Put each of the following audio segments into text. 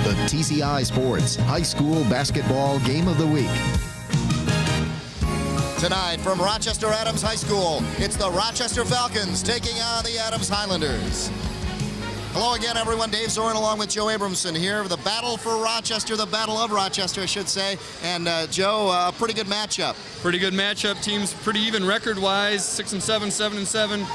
The TCI Sports High School Basketball Game of the Week. Tonight from Rochester Adams High School, it's the Rochester Falcons taking on the Adams Highlanders. Hello again, everyone. Dave Zorin along with Joe Abramson here. The battle for Rochester, the battle of Rochester, I should say. And Joe, pretty good matchup. Pretty good matchup. Teams pretty even record-wise, 6-7, 7-7.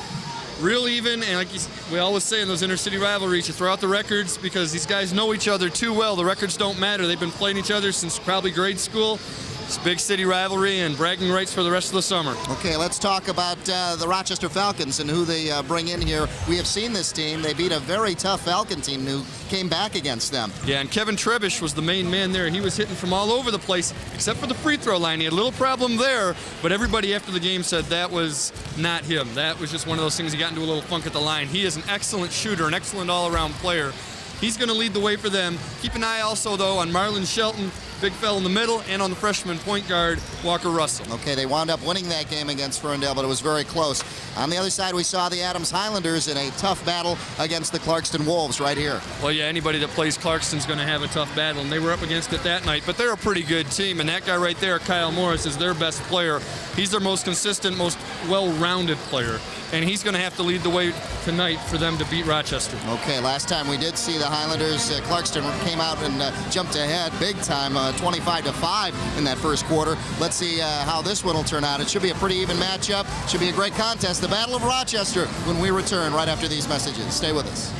Real even, and like we always say in those intercity rivalries, you throw out the records because these guys know each other too well. The records don't matter. They've been playing each other since probably grade school. It's a big city rivalry and bragging rights for the rest of the summer. Okay, let's talk about the Rochester Falcons and who they bring in here. We have seen this team. They beat a very tough Falcon team who came back against them. Yeah, and Kevin Trebish was the main man there. He was hitting from all over the place, except for the free throw line. He had a little problem there, but everybody after the game said that was not him. That was just one of those things. He got into a little funk at the line. He is an excellent shooter, an excellent all-around player. He's going to lead the way for them. Keep an eye also, though, on Marlon Shelton, big fella in the middle, and on the freshman point guard, Walker Russell. Okay, they wound up winning that game against Ferndale, but it was very close. On the other side, we saw the Adams Highlanders in a tough battle against the Clarkston Wolves right here. Well, yeah, anybody that plays Clarkston's going to have a tough battle, and they were up against it that night. But they're a pretty good team, and that guy right there, Kyle Morris, is their best player. He's their most consistent, most well-rounded player, and he's going to have to lead the way tonight for them to beat Rochester. Okay, last time we did see the Highlanders, Clarkston came out and jumped ahead big time, 25-5 in that first quarter. Let's see how this one will turn out. It should be a pretty even matchup. Should be a great contest. The Battle of Rochester when we return right after these messages. Stay with us.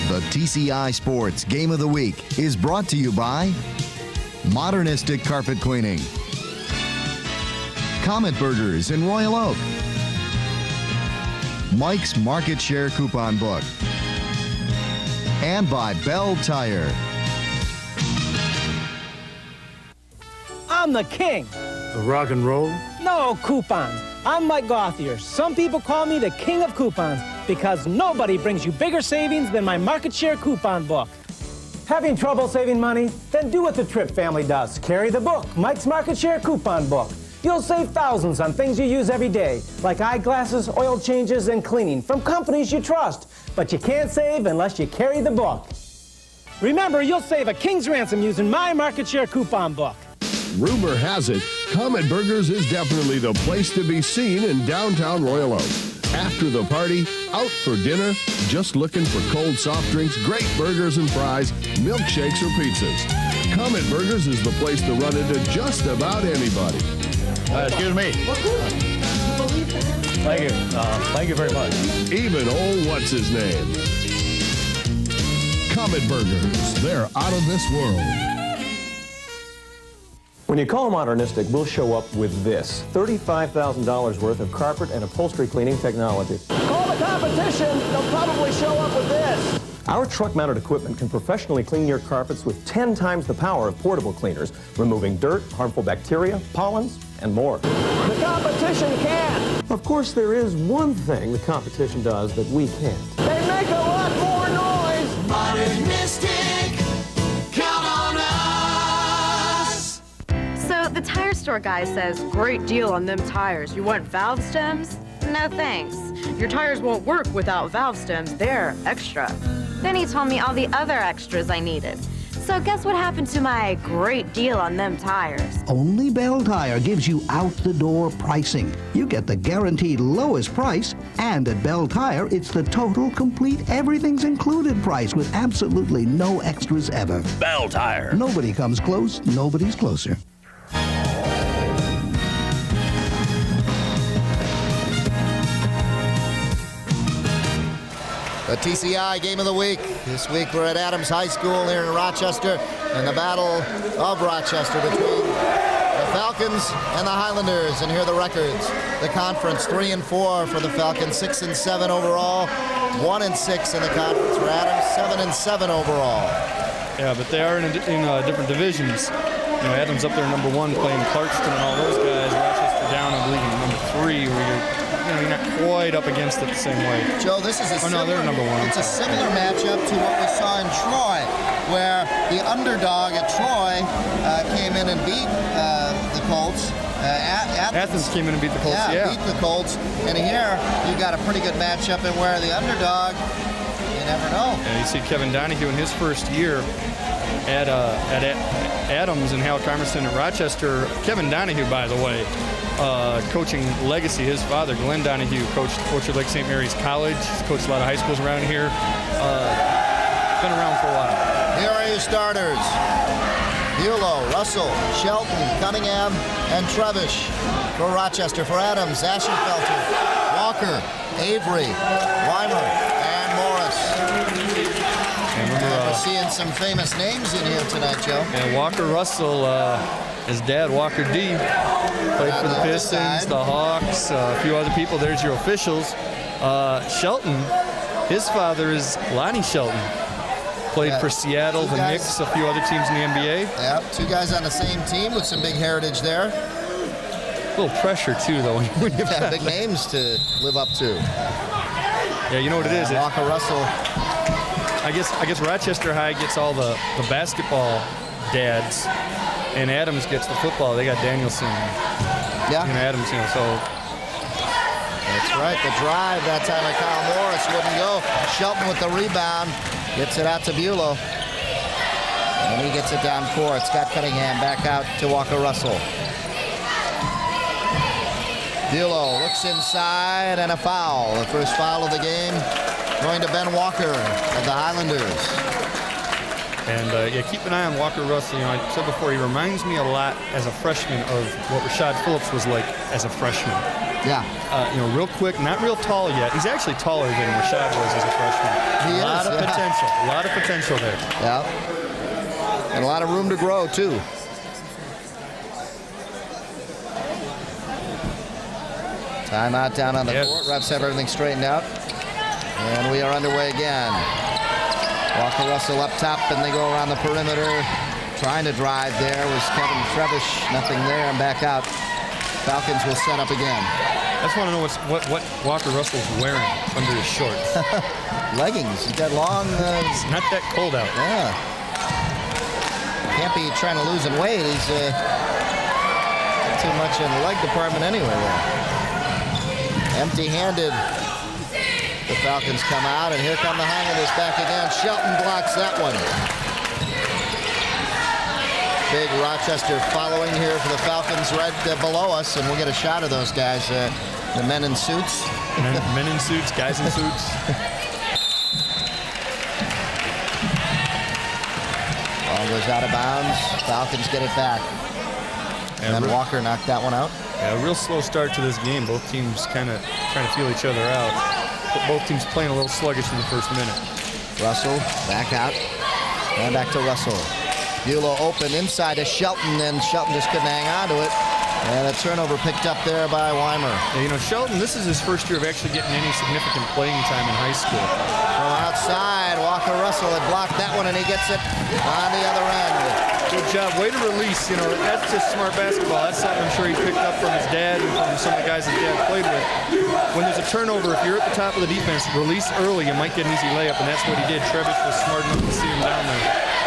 The TCI Sports Game of the Week is brought to you by Modernistic Carpet Cleaning, Comet Burgers in Royal Oak, Mike's Market Share Coupon Book, and by Bell Tire. I'm the king. The rock and roll? No, coupons. I'm Mike Gothier. Some people call me the king of coupons because nobody brings you bigger savings than my Market Share Coupon Book. Having trouble saving money? Then do what the Tripp family does. Carry the book, Mike's Market Share Coupon Book. You'll save thousands on things you use every day, like eyeglasses, oil changes, and cleaning from companies you trust. But you can't save unless you carry the book. Remember, you'll save a king's ransom using my Market Share Coupon Book. Rumor has it, Comet Burgers is definitely the place to be seen in downtown Royal Oak. After the party, out for dinner, just looking for cold soft drinks, great burgers and fries, milkshakes or pizzas. Comet Burgers is the place to run into just about anybody. Excuse me. Thank you. Thank you very much. Even old what's-his-name. Comet Burgers, they're out of this world. When you call Modernistic, we'll show up with this, $35,000 worth of carpet and upholstery cleaning technology. Call the competition, they'll probably show up with this. Our truck-mounted equipment can professionally clean your carpets with 10 times the power of portable cleaners, removing dirt, harmful bacteria, pollens, and more. The competition can. Of course, there is one thing the competition does that we can't. They make a lot more noise. Modernistic, count on us. So the tire store guy says, great deal on them tires. You want valve stems? No thanks. Your tires won't work without valve stems. They're extra. Then he told me all the other extras I needed. So guess what happened to my great deal on them tires? Only Bell Tire gives you out-the-door pricing. You get the guaranteed lowest price, and at Bell Tire, it's the total, complete, everything's included price with absolutely no extras ever. Bell Tire. Nobody comes close, nobody's closer. The TCI Game of the Week. This week we're at Adams High School here in Rochester, and the Battle of Rochester between the Falcons and the Highlanders. And here are the records. The conference 3-4 for the Falcons, 6-7 overall, 1-6 in the conference for Adams, 7-7 overall. Yeah, but they are in different divisions. You know, Adams up there number 1 playing Clarkston and all those guys. Rochester down, I believe, in number 3, where you're not quite up against it the same way. Joe, this is a similar, they're number 1. It's a similar matchup to what we saw in Troy, where the underdog at Troy came in and beat the Colts. Athens came in and beat the Colts, beat the Colts. And here, you got a pretty good matchup in where the underdog You never know. And you see Kevin Donahue in his first year at Adams and Hal Carmerston at Rochester. Kevin Donahue, by the way, coaching legacy. His father, Glenn Donahue, coached Orchard Lake St. Mary's College. He's coached a lot of high schools around here. Been around for a while. Here are your starters. Buelow, Russell, Shelton, Cunningham, and Trevish. For Rochester, for Adams, Ashenfelter, Walker, Avery, Weimer, and Morris. And we're seeing some famous names in here tonight, Joe. And Walker Russell, his dad, Walker D, played for the Pistons, the Hawks, a few other people. There's your officials. Shelton, his father is Lonnie Shelton. Played for Seattle, the Knicks, a few other teams in the NBA. Yep, two guys on the same team with some big heritage there. A little pressure, too, though. When you've got big names to live up to. Yeah, you know what it is. Walker Russell. I guess Rochester High gets all the basketball dads, and Adams gets the football. They got Danielson and Adams, so. That's right, the drive that time by Kyle Morris wouldn't go. Shelton with the rebound. Gets it out to Buelow. And he gets it down court. Scott Cunningham back out to Walker Russell. Buelow looks inside and a foul. The first foul of the game going to Ben Walker of the Highlanders. And yeah, keep an eye on Walker Russell. You know, I said before, he reminds me a lot as a freshman of what Rashad Phillips was like as a freshman. Yeah. You know, real quick, not real tall yet. He's actually taller than Rashad was as a freshman. A lot of potential. A lot of potential there. Yeah. And a lot of room to grow, too. Timeout down on the court. Refs have everything straightened out. And we are underway again. Walker Russell up top, and they go around the perimeter. Trying to drive there was Kevin Trevish. Nothing there, and back out. Falcons will set up again. I just want to know what Walker Russell's wearing under his shorts. Leggings. He's got long... it's not that cold out. Yeah. Can't be trying to lose in weight. He's too much in the leg department anyway there. Empty-handed. The Falcons come out, and here come the Highlanders back again. Shelton blocks that one. Big Rochester following here for the Falcons right below us, and we'll get a shot of those guys, the men in suits. Men in suits, guys in suits. Ball goes out of bounds. Falcons get it back. And Walker knocked that one out. Yeah, a real slow start to this game. Both teams kind of trying to feel each other out. But both teams playing a little sluggish in the first minute. Russell back out. And back to Russell. Buelow open inside to Shelton, and Shelton just couldn't hang on to it. And a turnover picked up there by Weimer. Yeah, you know, Shelton, this is his first year of actually getting any significant playing time in high school. From outside, Walker Russell had blocked that one, and he gets it on the other end. Good job. Way to release. You know, that's just smart basketball. That's something I'm sure he picked up from his dad and from some of the guys his dad played with. When there's a turnover, if you're at the top of the defense, release early, you might get an easy layup, and that's what he did. Trevish was smart enough to see him down there.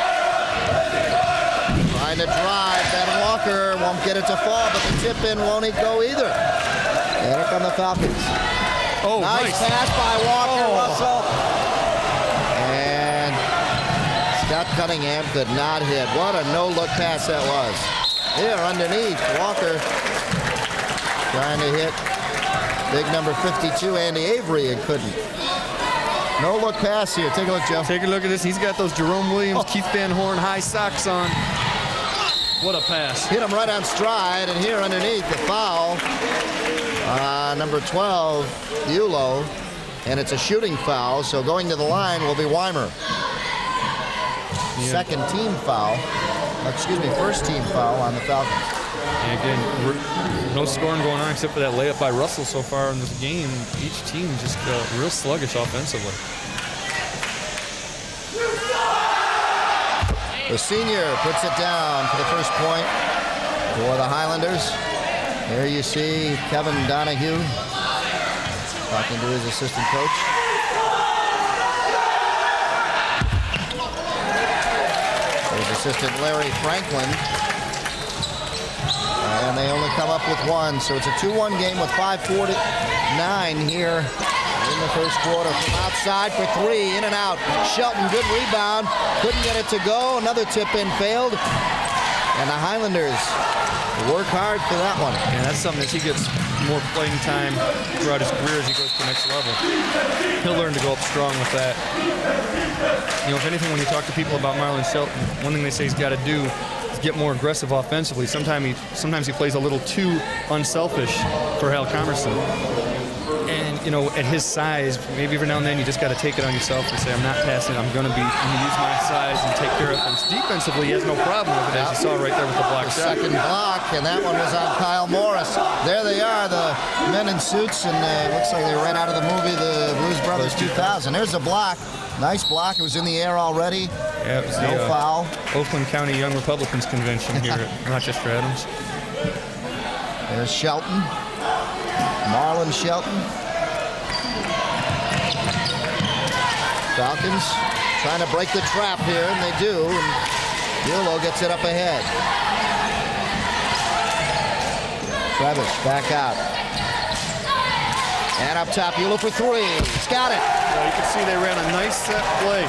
Trying to drive. Ben Walker won't get it to fall, but the tip-in won't go either. And here come the Falcons. Oh, nice pass by Walker Russell. And Scott Cunningham could not hit. What a no-look pass that was. Here underneath, Walker trying to hit big number 52, Andy Avery, and couldn't. No-look pass here. Take a look, Joe. Take a look at this. He's got those Jerome Williams, Keith Van Horn high socks on. What a pass. Hit him right on stride, and here underneath the foul. Number 12, Buelow, and it's a shooting foul, so going to the line will be Weimer. Second team foul. Excuse me, first team foul on the Falcons. And again, no scoring going on except for that layup by Russell so far in this game. Each team just real sluggish offensively. The senior puts it down for the first point for the Highlanders. Here you see Kevin Donahue talking to his assistant coach. His assistant Larry Franklin. And they only come up with one, so it's a 2-1 game with 5:49 here in the first quarter from outside for three, in and out. Shelton, good rebound, couldn't get it to go. Another tip-in failed, and the Highlanders work hard for that one. And that's something as he gets more playing time throughout his career as he goes to the next level. He'll learn to go up strong with that. You know, if anything, when you talk to people about Marlon Shelton, one thing they say he's got to do is get more aggressive offensively. Sometimes he plays a little too unselfish for Hal Comerson. And, you know, at his size, maybe every now and then you just got to take it on yourself and say, I'm not passing it. I'm going to use my size and take care of things. Defensively, he has no problem with it, as you saw right there with the block shot. Second block, and that one was on Kyle Morris. There they are, the men in suits, and looks like they ran out of the movie The Blues Brothers 2000. There's a block. Nice block. It was in the air already. Yeah, it was no foul. Oakland County Young Republicans Convention here at Rochester Adams. There's Shelton. Marlon Shelton. Falcons trying to break the trap here, and they do. And Bulow gets it up ahead. Trevish back out. And up top, Bulow for three. He's got it. Well, you can see they ran a nice set play.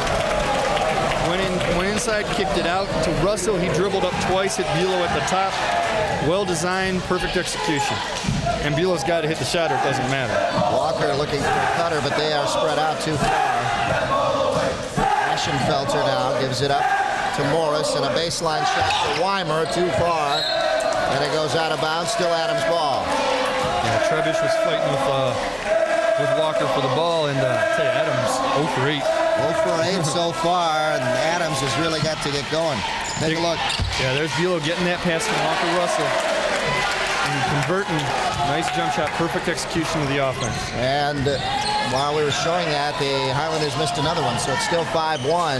Went inside, kicked it out to Russell. He dribbled up twice, hit Bulow at the top. Well designed, perfect execution. And Bulow's got to hit the shot or it doesn't matter. Walker looking for a cutter, but they are spread out too far. Ashenfelter now gives it up to Morris, and a baseline shot for Weimer, too far. And it goes out of bounds, still Adams' ball. Yeah, Trevish was fighting with Walker for the ball, and I tell you, Adams 0 for 8. 0 for 8 so far, and Adams has really got to get going. Take a look. Yeah, there's Bulow getting that pass from Walker Russell. And converting, nice jump shot, perfect execution of the offense. And while we were showing that, the Highlanders missed another one, so it's still 5-1.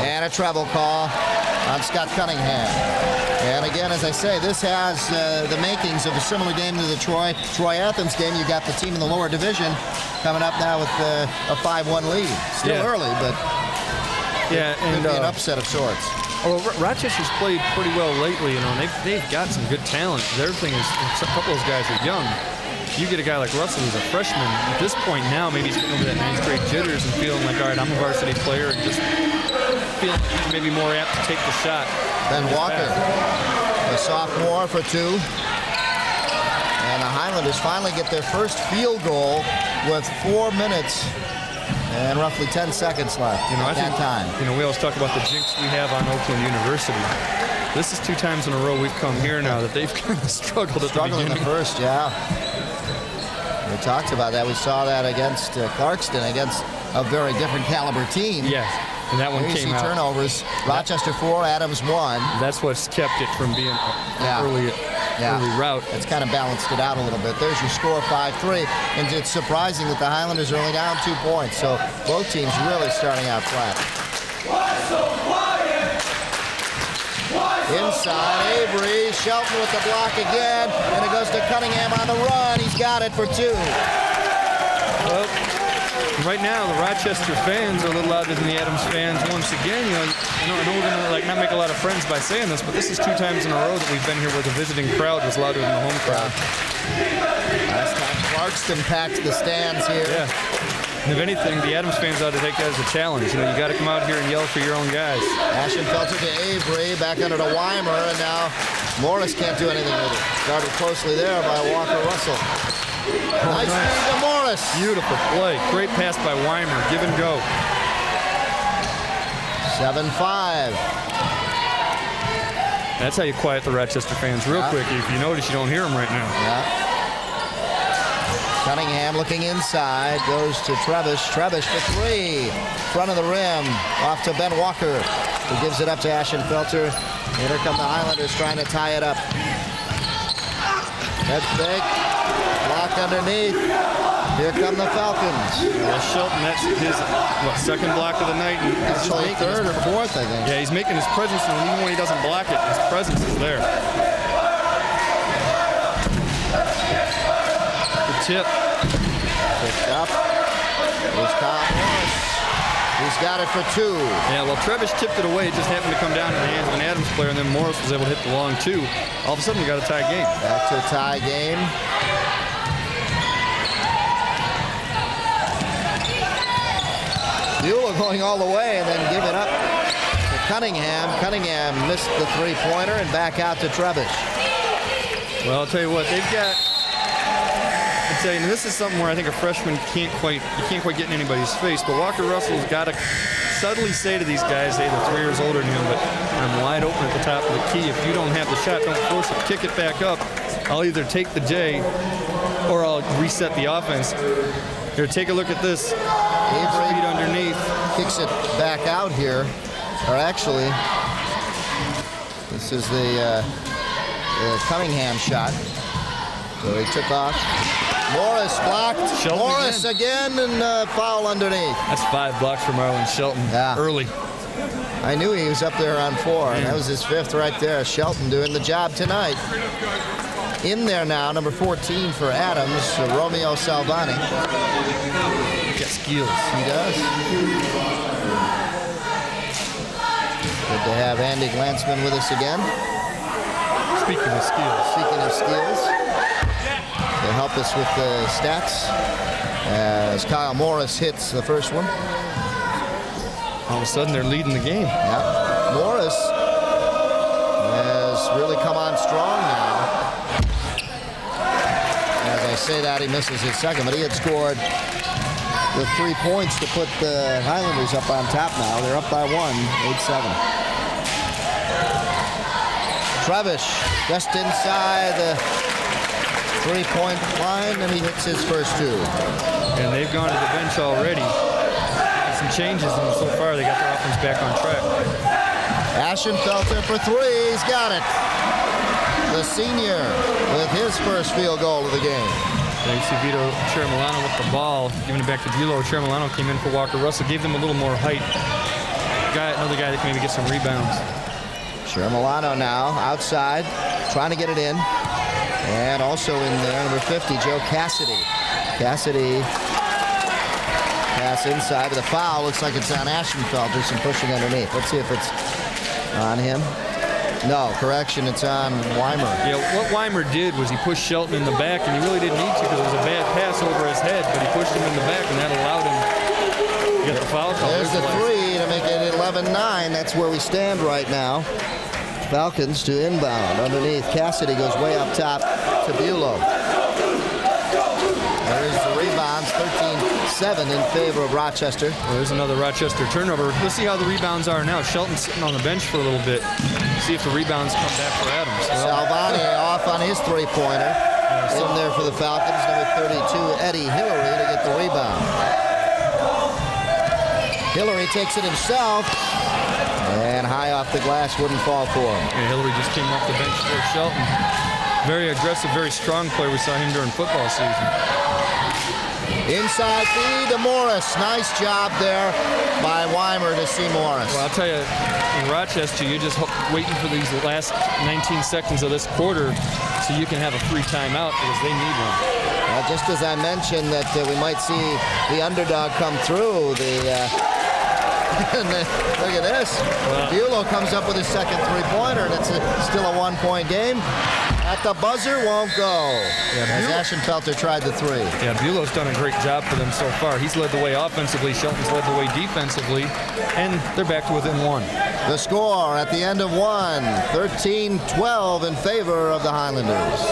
And a travel call on Scott Cunningham. And again, as I say, this has the makings of a similar game to the Troy-Athens game. You got the team in the lower division coming up now with a 5-1 lead. Still early, but it could be an upset of sorts. Well, Rochester's played pretty well lately, you know, and they've got some good talent. Their thing is a couple of those guys are young. You get a guy like Russell who's a freshman. At this point now, maybe he's getting over that 9th grade jitters and feeling like, all right, I'm a varsity player, and just feeling maybe more apt to take the shot. Ben Walker, a sophomore for two. And the Highlanders finally get their first field goal with 4 minutes and roughly 10 seconds left. You know, I think, you know, we always talk about the jinx we have on Oakland University. This is 2 times in a row we've come here now that they've kind of struggled at the beginning. In the first, yeah. We talked about that. We saw that against Clarkston, against a very different caliber team. Yeah, and that one came out. Turnovers. Rochester 4, Adams 1. That's what's kept it from being an early route. It's kind of balanced it out a little bit. There's your score, 5-3. And it's surprising that the Highlanders are only down 2 points. So both teams really starting out flat. Inside, Avery. Shelton with the block again. And it goes to Cunningham on the run. He's got it for 2. Well, right now, the Rochester fans are a little louder than the Adams fans. Once again, I know we're going to not make a lot of friends by saying this, but this is 2 times in a row that we've been here where the visiting crowd was louder than the home crowd. Last time Clarkston packed the stands here. Yeah. And if anything, the Adams fans ought to take that as a challenge. You know, you got to come out here and yell for your own guys. Ashenfelter to Avery, back under to Weimer, and now Morris can't do anything with it. Started closely there by Walker Russell. Nice feed to Morris. Beautiful play. Great pass by Weimer. Give and go. 7-5. That's how you quiet the Rochester fans real quick. If you notice, you don't hear them right now. Yeah. Cunningham looking inside, goes to Trevish. Trevish for 3. Front of the rim, off to Ben Walker, who gives it up to Ashenfelter. And here come the Highlanders trying to tie it up. Head fake, block underneath. Here come the Falcons. Well, Shelton, that's his second block of the night. And actually 3rd or 4th, I think. Yeah, he's making his presence known even when he doesn't block it. His presence is there. Tip. Picked up. Here's Kyle Morris. He's got it for 2. Yeah, well, Trevish tipped it away. It just happened to come down in the hands of an Adams player, and then Morris was able to hit the long 2. All of a sudden, we got a tie game. Back to a tie game. Buelow going all the way and then give it up to Cunningham. Cunningham missed the three-pointer and back out to Trebish. Well, I'll tell you what, they've got. I'm telling you, this is something where I think a freshman can't quite get in anybody's face. But Walker Russell's got to subtly say to these guys, hey, they're 3 years older than him, but I'm wide open at the top of the key. If you don't have the shot, don't force it. Kick it back up. I'll either take the J or I'll reset the offense. Here, take a look at this. Speed underneath. Kicks it back out here. Or actually, this is the Cunningham shot. So he took off. Morris blocked. Shelton Morris again and foul underneath. That's 5 blocks for Marlon Shelton early. I knew he was up there on 4, and that was his 5th right there. Shelton doing the job tonight. In there now, number 14 for Adams, Romeo Salvani. He's got skills. He does. Good to have Andy Glansman with us again. Speaking of skills. To help us with the stats as Kyle Morris hits the first one. All of a sudden, they're leading the game. Yeah. Morris has really come on strong now. As I say that, he misses his second, but he had scored the 3 points to put the Highlanders up on top now. They're up by 1, 8-7. Trebish just inside the 3-point line, and he hits his first 2. And they've gone to the bench already. Some changes, and so far they got their offense back on track. Ashenfelter for 3. He's got it. The senior with his first field goal of the game. There you see Vito Chiramilano with the ball, giving it back to Buelow. Chiramilano came in for Walker Russell, gave them a little more height. Another guy that can maybe get some rebounds. Chiramilano now outside, trying to get it in. And also in there, number 50, Joe Cassidy. Cassidy pass inside with a foul. Looks like it's on Ashenfelter. Some pushing underneath. Let's see if it's on him. No, correction, it's on Weimer. Yeah, what Weimer did was he pushed Shelton in the back, and he really didn't need to because it was a bad pass over his head, but he pushed him in the back, and that allowed him to get the foul call. There's the 3 to make it 11-9. That's where we stand right now. Falcons to inbound. Underneath, Cassidy goes way up top to Buelow. There's the rebounds, 13-7 in favor of Rochester. Well, there's another Rochester turnover. Let's see how the rebounds are now. Shelton's sitting on the bench for a little bit. See if the rebounds come back for Adams. Salvani off on his three-pointer. In there for the Falcons, number 32, Eddie Hillary to get the rebound. Hillary takes it himself. And high off the glass, wouldn't fall for him. Yeah, Hillary just came off the bench for Shelton. Very aggressive, very strong player. We saw him during football season. Inside feed to Morris. Nice job there by Weimer to see Morris. Well, I'll tell you, in Rochester, you're just waiting for these last 19 seconds of this quarter so you can have a free timeout because they need one. Well, just as I mentioned that we might see the underdog come through, look at this. Wow. Buelow comes up with his second three-pointer, and it's still a one-point game. At the buzzer, won't go. Yeah, as Ashenfelter tried the 3. Yeah, Buelow's done a great job for them so far. He's led the way offensively. Shelton's led the way defensively, and they're back to within 1. The score at the end of 1, 13-12 in favor of the Highlanders.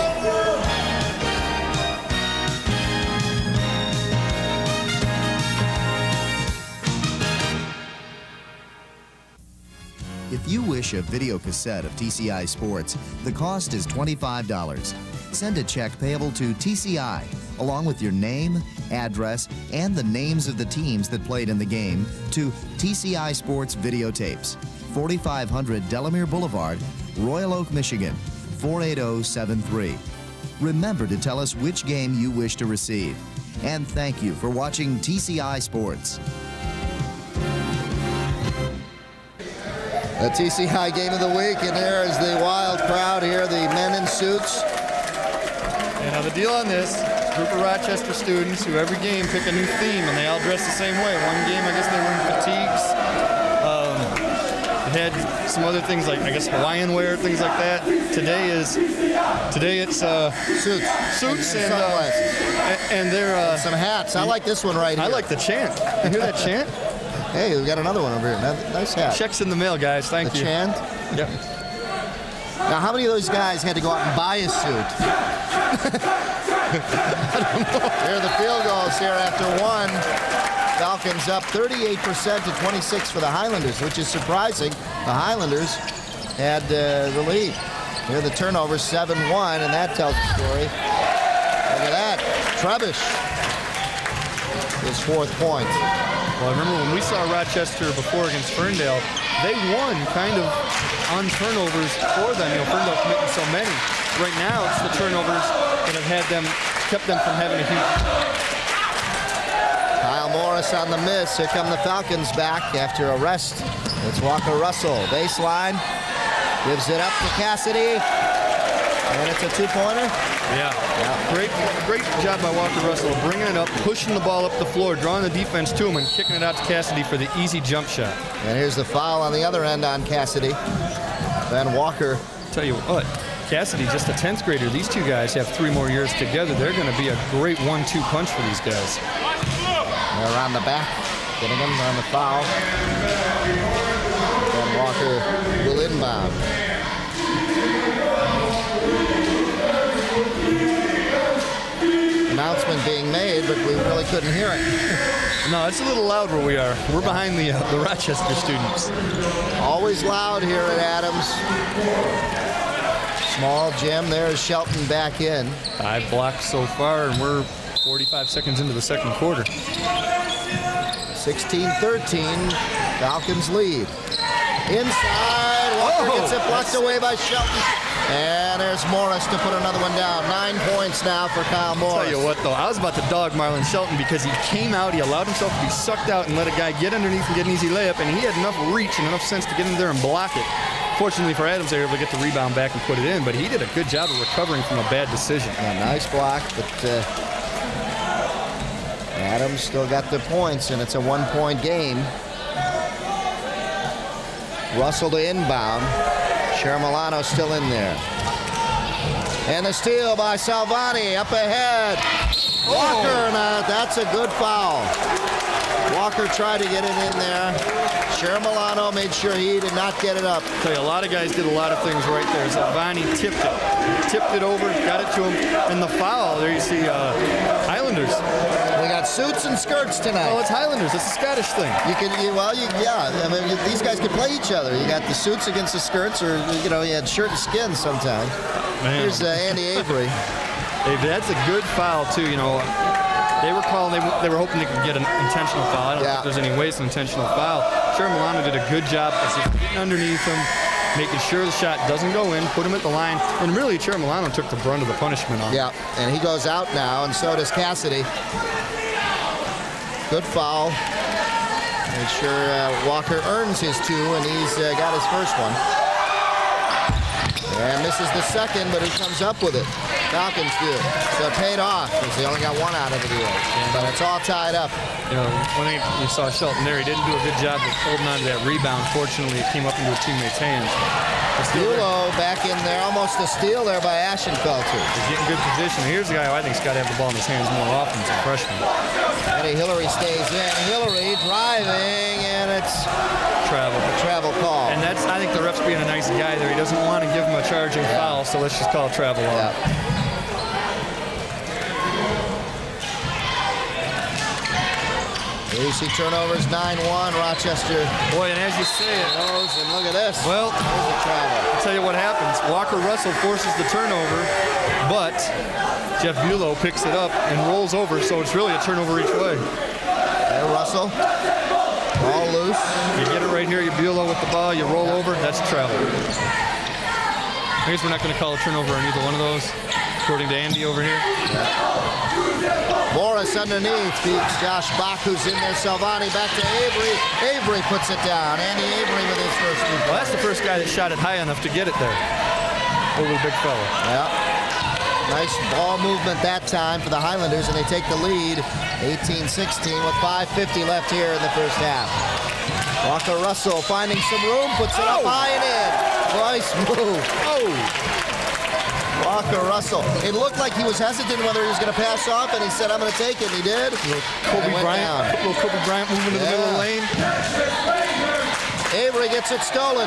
If you wish a video cassette of TCI Sports, the cost is $25. Send a check payable to TCI, along with your name, address, and the names of the teams that played in the game, to TCI Sports Videotapes, 4500 Delamere Boulevard, Royal Oak, Michigan, 48073. Remember to tell us which game you wish to receive. And thank you for watching TCI Sports. The TCI game of the week, and there is the wild crowd here, the men in suits. And now the deal on this, group of Rochester students who every game pick a new theme, and they all dress the same way. One game, I guess they were in fatigues. It had some other things like, I guess, Hawaiian wear, things like that. Today it's suits and sunglasses. And they're some hats. I like this one right here. I like the chant. You hear that chant? Hey, we got another one over here. Nice hat. Check's in the mail, guys. Thank you. Chand? Yep. Now, how many of those guys had to go out and buy a suit? I don't know. Here are the field goals here after one. Falcons up 38% to 26 for the Highlanders, which is surprising. The Highlanders had the lead. Here are the turnovers, 7-1, and that tells the story. Look at that. Trebuch, his 4th point. Well, I remember when we saw Rochester before against Ferndale, they won kind of on turnovers for them. Ferndale committing so many. Right now, it's the turnovers that have kept them from having a huge. Kyle Morris on the miss. Here come the Falcons back after a rest. It's Walker Russell. Baseline. Gives it up to Cassidy. And it's a 2-pointer. Yeah. Great job by Walker Russell bringing it up, pushing the ball up the floor, drawing the defense to him, and kicking it out to Cassidy for the easy jump shot. And here's the foul on the other end on Cassidy. Then Walker. Tell you what, Cassidy, just a 10th grader. These two guys have 3 more years together. They're going to be a great 1-2 punch for these guys. They're on the back, getting him on the foul. Then Walker will inbound. Announcement being made, but we really couldn't hear it. No, it's a little loud where we are. We're behind the Rochester students. Always loud here at Adams. Small gym. There's Shelton back in. 5 blocks so far, and we're 45 seconds into the second quarter. 16-13, Falcons lead. Inside, Walker gets it blocked away by Shelton. And there's Morris to put another one down. 9 points now for Kyle Morris. I'll tell you what, though, I was about to dog Marlon Shelton because he came out, he allowed himself to be sucked out and let a guy get underneath and get an easy layup, and he had enough reach and enough sense to get in there and block it. Fortunately for Adams, they were able to get the rebound back and put it in, but he did a good job of recovering from a bad decision. Yeah, nice block, but Adams still got the points, and it's a 1-point game. Russell to inbound. Shermilano still in there. And the steal by Salvani up ahead. Walker, that's a good foul. Walker tried to get it in there. Shermilano made sure he did not get it up. I'll tell you, a lot of guys did a lot of things right there. Salvani tipped it over, got it to him, and the foul. There you see Highlanders. We got suits and skirts tonight. Oh, it's Highlanders. It's a Scottish thing. Yeah. I mean, these guys could play each other. You got the suits against the skirts, or you had shirt and skin sometimes. Man. Here's Andy Avery. Hey, that's a good foul too. They were calling. They were hoping they could get an intentional foul. I don't think there's any way it's an intentional foul. Shermilano did a good job of just getting underneath him, making sure the shot doesn't go in, put him at the line, and really Shermilano took the brunt of the punishment on him. Yeah, and he goes out now, and so does Cassidy. Good foul. Make sure Walker earns his 2, and he's got his first one. And misses the second, but he comes up with it. Falcons do. So it paid off because they only got 1 out of the deal. But it's all tied up. When you saw Shelton there, he didn't do a good job of holding on to that rebound. Fortunately, it came up into a teammate's hands. Bulow back in there, almost a steal there by Ashenfelter. He's getting good position. Here's the guy who I think's got to have the ball in his hands more often. It's a freshman. Eddie Hillary stays in. Hillary driving, and it's a travel call. And that's, I think the ref's being a nice guy there. He doesn't want to give him a charging foul, so let's just call it travel off. Here you see turnovers, 9-1, Rochester. Boy, and as you say it, and look at this. Well, there's a travel. I'll tell you what happens. Walker Russell forces the turnover, but Jeff Bulow picks it up and rolls over, so it's really a turnover each way. There, Russell. Ball loose. You get it right here, you Bulow with the ball, you roll over, that's travel. I guess we're not going to call a turnover on either one of those, according to Andy over here. Morris underneath beats Josh Bach, who's in there. Salvani back to Avery. Avery puts it down. Andy Avery with his first 2 points. Well, that's the first guy that shot it high enough to get it there. Over the big fella. Yeah. Nice ball movement that time for the Highlanders, and they take the lead 18-16 with 5:50 left here in the first half. Walker Russell finding some room, puts it up high and in. Nice move. Walker Russell. It looked like he was hesitant whether he was going to pass off, and he said, I'm going to take it, and he did. Little Kobe Bryant moving to the middle of the lane. gets it stolen.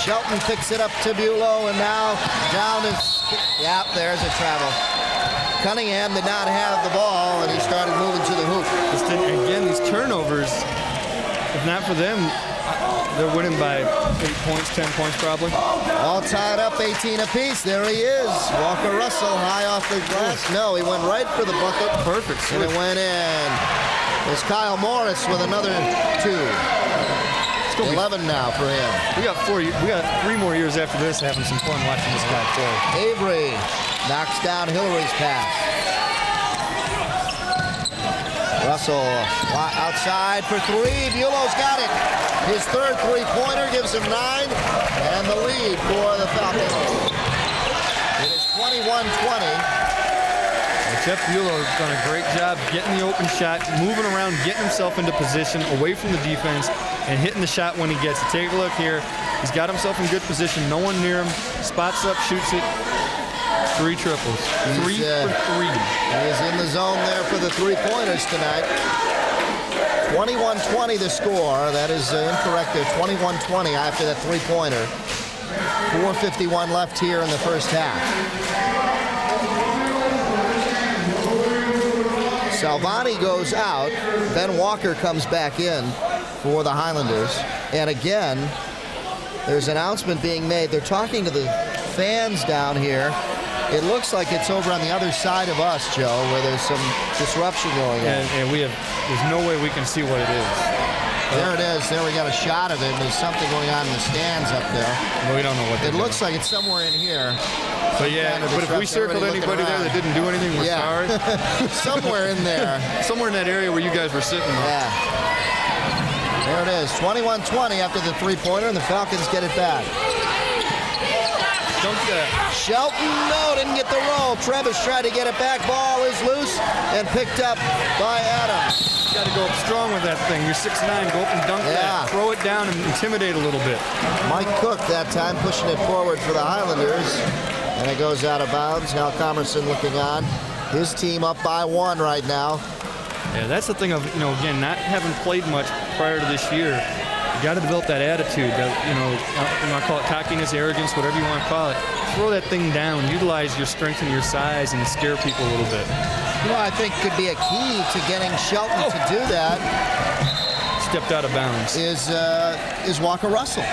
Shelton picks it up to Bulow, and now down is, yeah, there's a travel. Cunningham did not have the ball, and he started moving to the hoop. Again, these turnovers, if not for them, they're winning by 8 points, 10 points probably. All tied up, 18 apiece. There he is. Walker Russell high off the glass. No, he went right for the bucket. Perfect. And it went in. There's Kyle Morris with another 2. 11 now for him. We got 3 more years after this having some fun watching this guy play. Avery knocks down Hillary's pass. Russell outside for 3. Bulow's got it. His third three-pointer gives him 9, and the lead for the Falcons. It is 21-20. Jeff Bulow has done a great job getting the open shot, moving around, getting himself into position away from the defense, and hitting the shot when he gets it. Take a look here. He's got himself in good position. No one near him. Spots up, shoots it. 3 triples. 3 for 3. He's in the zone there for the three-pointers tonight. 21-20 the score. That is incorrect there. 21-20 after that three-pointer. 4:51 left here in the first half. Salvani goes out. Ben Walker comes back in for the Highlanders. And again, there's an announcement being made. They're talking to the fans down here. It looks like it's over on the other side of us, Joe, where there's some disruption going on. And there's no way we can see what it is. There it is. There we got a shot of it. There's something going on in the stands up there. Well, we don't know what it looks like. It's somewhere in here. But yeah, but if we circled anybody there that didn't do anything, we're sorry. Somewhere in there. Somewhere in that area where you guys were sitting. Yeah. There it is. 21-20 after the three-pointer, and the Falcons get it back. Dunk that. Shelton, no, didn't get the roll. Trevis tried to get it back. Ball is loose and picked up by Adams. Got to go up strong with that thing. You're 6'9", go up and dunk that. Throw it down and intimidate a little bit. Mike Cook that time pushing it forward for the Highlanders. And it goes out of bounds. Now Comerson looking on. His team up by 1 right now. Yeah, that's the thing of, again, not having played much prior to this year. You got to develop that attitude, I call it cockiness, arrogance, whatever you want to call it. Throw that thing down, utilize your strength and your size, and scare people a little bit. I think could be a key to getting Shelton to do that. Stepped out of bounds. Is Walker Russell.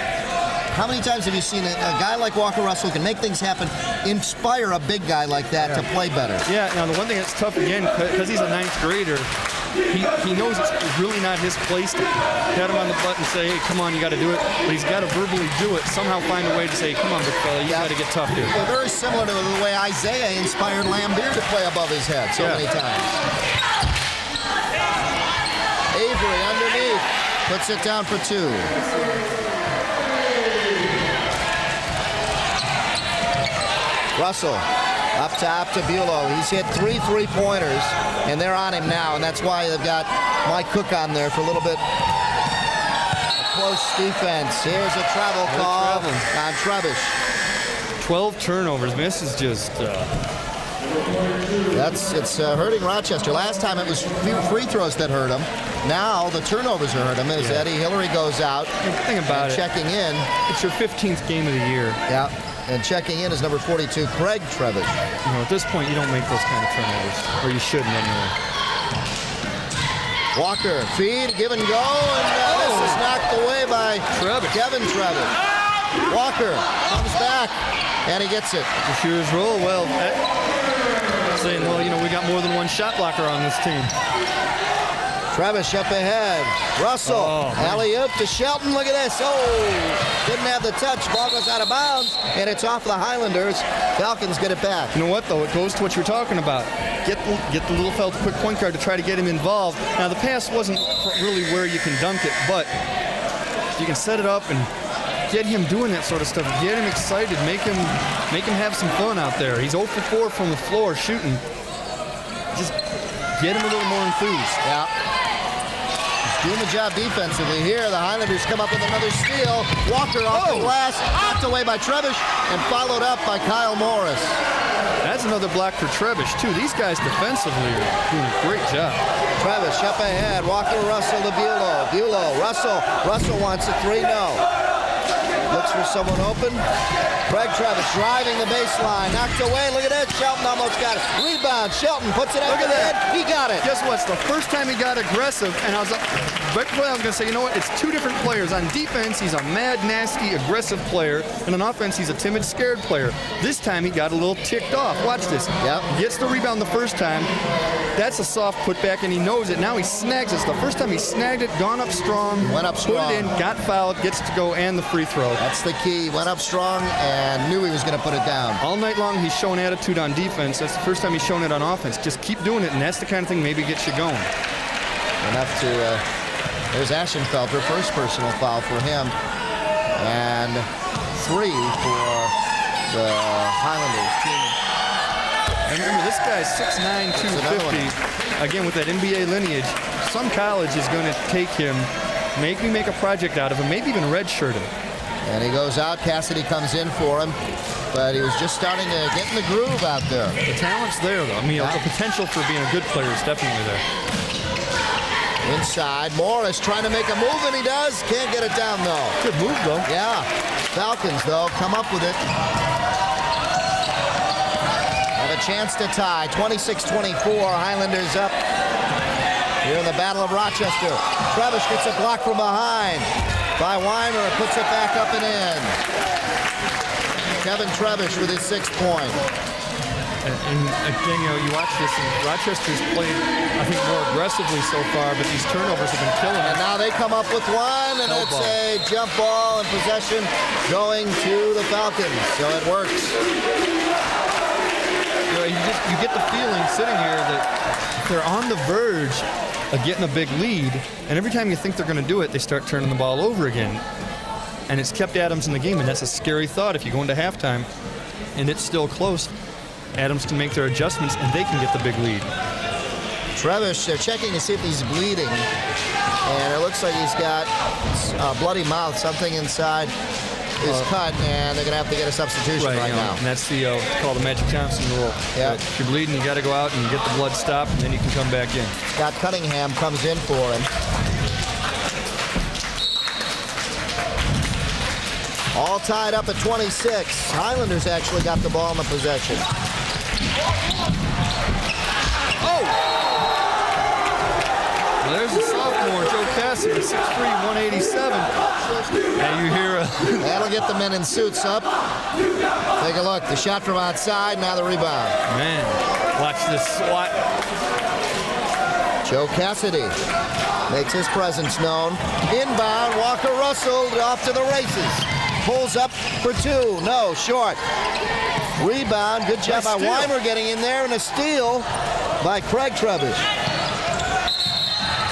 How many times have you seen a guy like Walker Russell can make things happen, inspire a big guy like that to play better? Yeah, now the one thing that's tough, again, because he's a 9th grader, he knows it's really not his place to pat him on the butt and say, hey, come on, you got to do it. But he's got to verbally do it, somehow find a way to say, come on, big fella, you got to get tough here. Well, very similar to the way Isaiah inspired Lambeer to play above his head so many times. Avery underneath, puts it down for 2. Russell up top to Bulow. He's hit 3 3-pointers, and they're on him now, and that's why they've got Mike Cook on there for a little bit of close defense. Here's a travel call on Trevish. 12 turnovers. This is just... It's hurting Rochester. Last time it was free throws that hurt him. Now the turnovers are hurting him as Eddie Hillary goes out. Think about it. Checking in. It's your 15th game of the year. Yeah. And checking in is number 42, Craig Trevish. At this point, you don't make those kind of turnovers, or you shouldn't anyway. Walker, feed, give and go, and this is knocked away by Kevin Trevish. Walker comes back, and he gets it. The shooters roll. Well, saying, we got more than one shot blocker on this team. Trevish up ahead. Russell, alley-oop to Shelton. Look at this. Didn't have the touch. Ball goes out of bounds, and it's off the Highlanders. Falcons get it back. You know what, though? It goes to what you're talking about. Get the little fella quick point guard to try to get him involved. Now, the pass wasn't really where you can dunk it, but you can set it up and get him doing that sort of stuff. Get him excited. Make him have some fun out there. He's 0 for 4 from the floor shooting. Just get him a little more enthused. Yeah. Doing the job defensively here. The Highlanders come up with another steal. Walker off the glass, knocked away by Trevish, and followed up by Kyle Morris. That's another block for Trevish, too. These guys defensively are doing a great job. Trevish up ahead. Walker Russell to Bulow. Bulow, Russell wants a three, no. Looks for someone open. Craig Trevish driving the baseline. Knocked away. Look at that. Shelton almost got it. Rebound. Shelton puts it out to the head. He got it. Guess what? It's the first time he got aggressive, and I was going to say, you know what? It's two different players. On defense, he's a mad, nasty, aggressive player, and on offense, he's a timid, scared player. This time, he got a little ticked off. Watch this. Yep. Gets the rebound the first time. That's a soft putback, and he knows it. Now he snags it. The first time he snagged it, gone up strong. Went up strong. Put it in, got fouled, gets to go, and the free throw. That's the key. Went up strong and knew he was going to put it down. All night long, he's shown attitude on defense. That's the first time he's shown it on offense. Just keep doing it, and that's the kind of thing maybe gets you going. Enough to... There's Ashenfelter, first personal foul for him. And 3 for the Highlanders team. And remember, this guy's 6'9", 250. Again, with that NBA lineage, some college is going to take him, make a project out of him, maybe even redshirt him. And he goes out. Cassidy comes in for him. But he was just starting to get in the groove out there. The talent's there, though. I mean, the potential for being a good player is definitely there. Inside, Morris trying to make a move, and he does. Can't get it down, though. Good move, though. Yeah. Falcons, though, come up with it. Have a chance to tie. 26-24, Highlanders up here in the Battle of Rochester. Trevish gets a block from behind by Weimer. Puts it back up and in. Kevin Trevish with his 6th point. And again, you know, you watch this, and Rochester's played, I think, more aggressively so far, but these turnovers have been killing them. And now they come up with one, and it's a jump ball and possession going to the Falcons. So it works. You know, you get the feeling sitting here that they're on the verge of getting a big lead, and every time you think they're going to do it, they start turning the ball over again. And it's kept Adams in the game, and that's a scary thought if you go into halftime and it's still close. Adams can make their adjustments, and they can get the big lead. Trevish, they're checking to see if he's bleeding, and it looks like he's got a bloody mouth. Something inside is cut, and they're going to have to get a substitution right now. And that's the called the Magic Johnson rule. Yeah. If you're bleeding, you got to go out and get the blood stopped, and then you can come back in. Scott Cunningham comes in for him. All tied up at 26. Highlanders actually got the ball in the possession. Oh! Well, there's the sophomore, Joe Cassidy, 6'3", 187. Now you hear That'll get the men in suits up. Take a look. The shot from outside, now the rebound. Man, watch this swat. Joe Cassidy makes his presence known. Inbound, Walker Russell off to the races. Pulls up for 2. No, short. Rebound. Good job by Weimer getting in there, and a steal by Craig Trevish.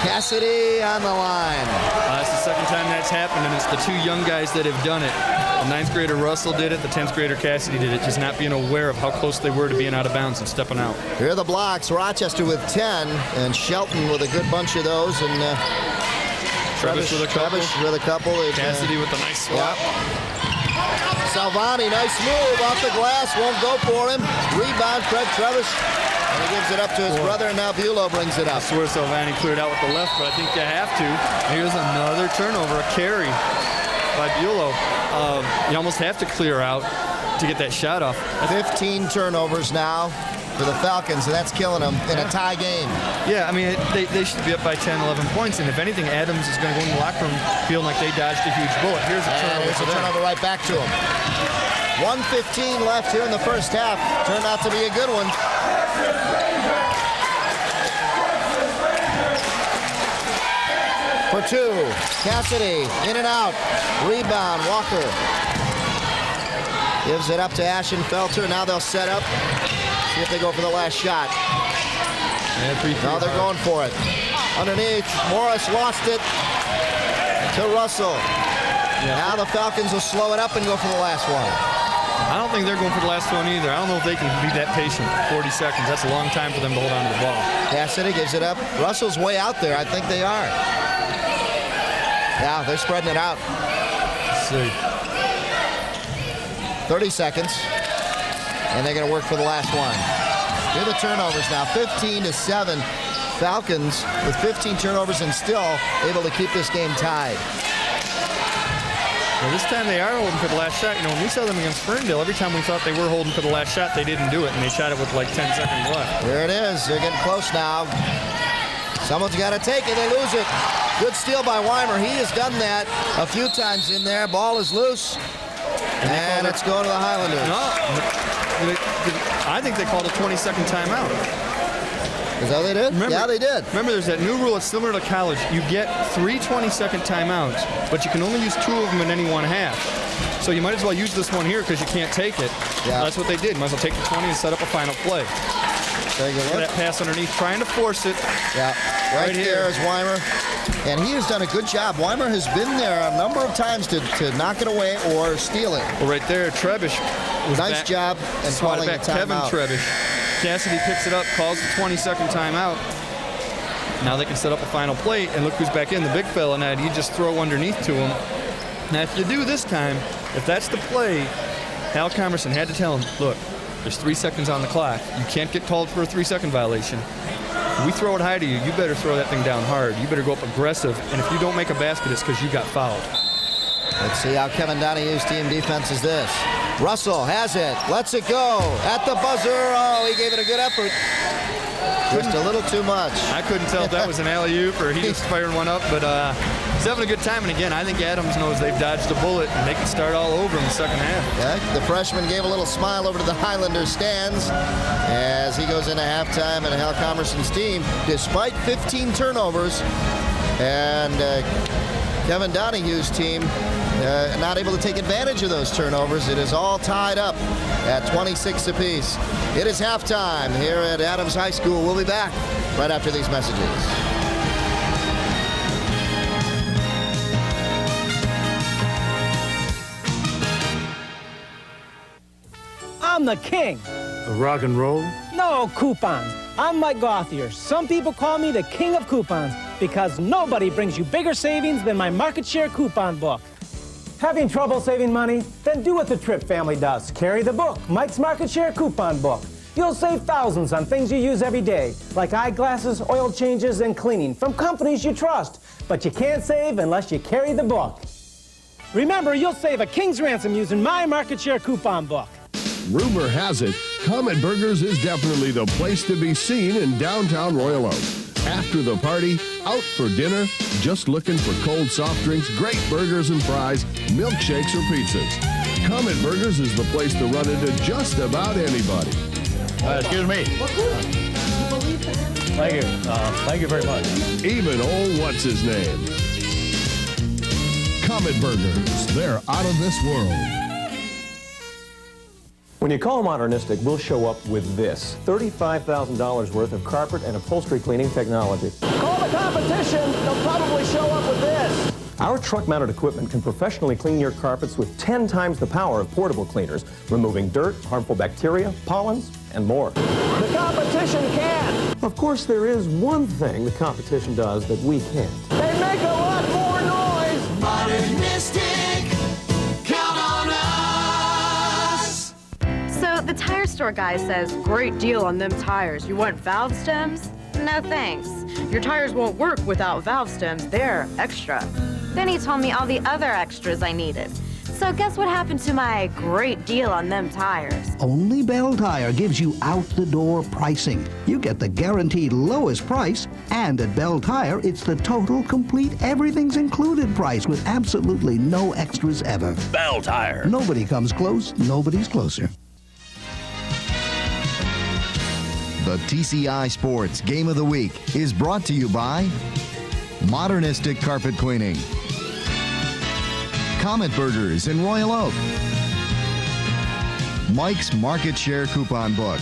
Cassidy on the line. That's the second time that's happened, and it's the 2 young guys that have done it. The 9th grader Russell did it, the 10th grader Cassidy did it, just not being aware of how close they were to being out of bounds and stepping out. Here are the blocks. Rochester with 10, and Shelton with a good bunch of those, and Trevish with a couple. Cassidy with a nice swap. Salvani, nice move off the glass, won't go for him. Rebound, Craig Trevish, and he gives it up to his brother, and now Bulow brings it up. I swear Salvani cleared out with the left, but I think you have to. Here's another turnover, a carry by Bulow. You almost have to clear out to get that shot off. 15 turnovers now for the Falcons, and that's killing them in a tie game. Yeah, I mean, they should be up by 10, 11 points, and if anything, Adams is going to go in the locker room feeling like they dodged a huge bullet. Here's a turnover. Here's a turnover right back to him. 1:15 left here in the first half. Turned out to be a good one. For 2, Cassidy in and out. Rebound, Walker. Gives it up to Ashenfelter. Now they'll set up. See if they go for the last shot. Now they're going for it. Underneath, Morris lost it to Russell. Now the Falcons will slow it up and go for the last one. I don't think they're going for the last one either. I don't know if they can be that patient. 40 seconds. That's a long time for them to hold on to the ball. Cassidy gives it up. Russell's way out there. I think they are. Yeah, they're spreading it out. Let's see. 30 seconds. And they're going to work for the last one. Here are the turnovers now, 15-7. Falcons with 15 turnovers and still able to keep this game tied. Well, this time they are holding for the last shot. You know, when we saw them against Ferndale, every time we thought they were holding for the last shot, they didn't do it, and they shot it with like 10 seconds left. There it is. They're getting close now. Someone's got to take it. They lose it. Good steal by Weimer. He has done that a few times in there. Ball is loose, and it's going to the Highlanders. No, I think they called a 20-second timeout. Is that what they did? Remember, yeah, they did. Remember, there's that new rule. It's similar to college. You get 3 20-second timeouts, but you can only use 2 of them in any one half. So you might as well use this one here because you can't take it. Yeah. That's what they did. Might as well take the 20 and set up a final play. Take a look. That pass underneath, trying to force it. Yeah, right there is Weimer. And he has done a good job. Weimer has been there a number of times to knock it away or steal it. Well, right there, Trebish was nice back, job and calling back. a timeout. Kevin Trebish. Cassidy picks it up, calls the 20-second timeout. Now they can set up a final play, and look who's back in, the big fella. Now you just throw underneath to him. Now if you do this time, if that's the play, Hal Comerson had to tell him, look, there's 3 seconds on the clock. You can't get called for a 3-second violation. If we throw it high to you, you better throw that thing down hard. You better go up aggressive, and if you don't make a basket, it's because you got fouled. Let's see how Kevin Donahue's team defense is this. Russell has it, lets it go, at the buzzer. Oh, he gave it a good effort. Just a little too much. I couldn't tell if that was an alley-oop or he just firing one up, but he's having a good time. And again, I think Adams knows they've dodged a bullet and they can start all over in the second half. Yeah, the freshman gave a little smile over to the Highlanders stands as he goes into halftime, and Hal Comerson's team, despite 15 turnovers, and Kevin Donahue's team not able to take advantage of those turnovers. It is all tied up at 26 apiece. It is halftime here at Adams High School. We'll be back right after these messages. I'm the king. Of rock and roll? No, coupons. I'm Mike Gauthier. Some people call me the king of coupons because nobody brings you bigger savings than my market share coupon book. Having trouble saving money? Then do what the Tripp family does. Carry the book, Mike's Market Share Coupon Book. You'll save thousands on things you use every day, like eyeglasses, oil changes, and cleaning from companies you trust. But you can't save unless you carry the book. Remember, you'll save a king's ransom using my Market Share Coupon Book. Rumor has it, Comet Burgers is definitely the place to be seen in downtown Royal Oak. After the party, out for dinner, just looking for cold soft drinks, great burgers and fries, milkshakes or pizzas. Comet Burgers is the place to run into just about anybody. Excuse me. Thank you. Thank you very much. Even old what's-his-name. Comet Burgers, they're out of this world. When you call Modernistic, we'll show up with this. $35,000 worth of carpet and upholstery cleaning technology. Call the competition. They'll probably show up with this. Our truck-mounted equipment can professionally clean your carpets with 10 times the power of portable cleaners, removing dirt, harmful bacteria, pollens, and more. The competition can. Of course, there is one thing the competition does that we can't. They make a lot more noise. Modernistic, count on us. So the tire store guy says, great deal on them tires. You want valve stems? No thanks. Your tires won't work without valve stems. They're extra. Then he told me all the other extras I needed. So guess what happened to my great deal on them tires? Only Bell Tire gives you out-the-door pricing. You get the guaranteed lowest price, and at Bell Tire, it's the total, complete, everything's included price with absolutely no extras ever. Bell Tire. Nobody comes close, nobody's closer. The TCI Sports Game of the Week is brought to you by Modernistic Carpet Cleaning, Comet Burgers in Royal Oak, Mike's Market Share Coupon Book,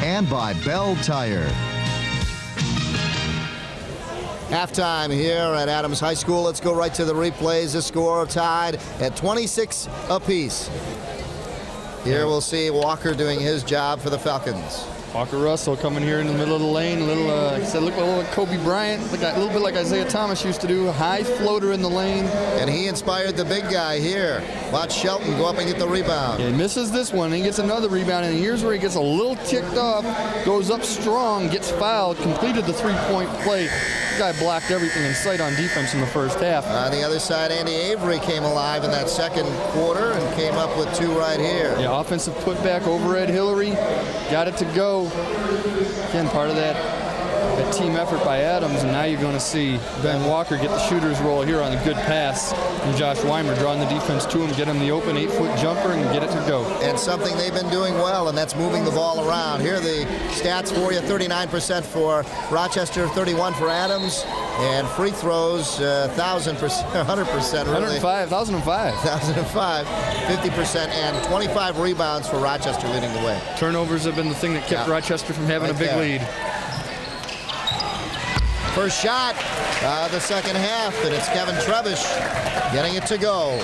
and by Bell Tire. Halftime here at Adams High School. Let's go right to the replays. The score tied at 26 apiece. Here we'll see Walker doing his job for the Falcons. Walker Russell coming here in the middle of the lane. Like I said, look a little like Kobe Bryant, a little bit like Isaiah Thomas used to do. High floater in the lane. And he inspired the big guy here. Watch Shelton go up and get the rebound. Yeah, he misses this one, and he gets another rebound, and here's where he gets a little ticked off, goes up strong, gets fouled, completed the three-point play. This guy blocked everything in sight on defense in the first half. On the other side, Andy Avery came alive in that second quarter and came up with 2 right here. Yeah, offensive putback over Ed Hillary. Got it to go. Again, part of that team effort by Adams, and now you're going to see Ben Walker get the shooter's roll here on a good pass, and Josh Weimer drawing the defense to him, get him the open 8-foot jumper, and get it to go. And something they've been doing well, and that's moving the ball around. Here are the stats for you. 39% for Rochester, 31% for Adams, and free throws, 1,000%, 100%. Really. 1,005. 50%, and 25 rebounds for Rochester leading the way. Turnovers have been the thing that kept Rochester from having a big lead. First shot the second half, and it's Kevin Trevish getting it to go.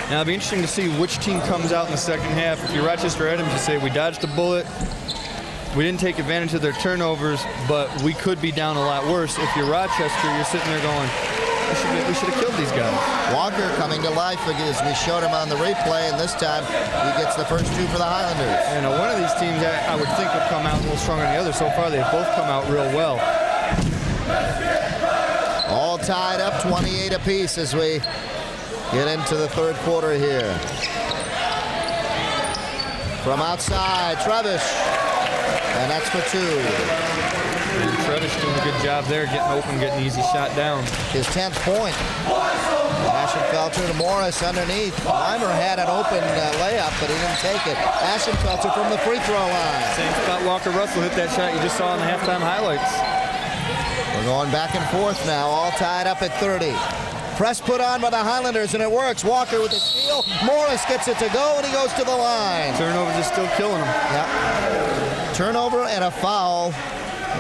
Now, it'll be interesting to see which team comes out in the second half. If you're Rochester Adams, you say, we dodged a bullet. We didn't take advantage of their turnovers, but we could be down a lot worse. If you're Rochester, you're sitting there going, we should have killed these guys. Walker coming to life as we showed him on the replay, and this time he gets the first 2 for the Highlanders. And one of these teams I would think would come out a little stronger than the other. So far, they've both come out real well. All tied up, 28 apiece as we get into the third quarter here. From outside, Trevish, and that's for 2. Trevish doing a good job there, getting open, getting an easy shot down. His 10th point. Ashenfelter to Morris underneath. Weimer had an open layup, but he didn't take it. Ashenfelter from the free throw line. Same spot Walker Russell hit that shot you just saw in the halftime highlights. We're going back and forth now, all tied up at 30. Press put on by the Highlanders, and it works. Walker with the steal. Morris gets it to go, and he goes to the line. Turnovers are still killing him. Yep. Turnover and a foul.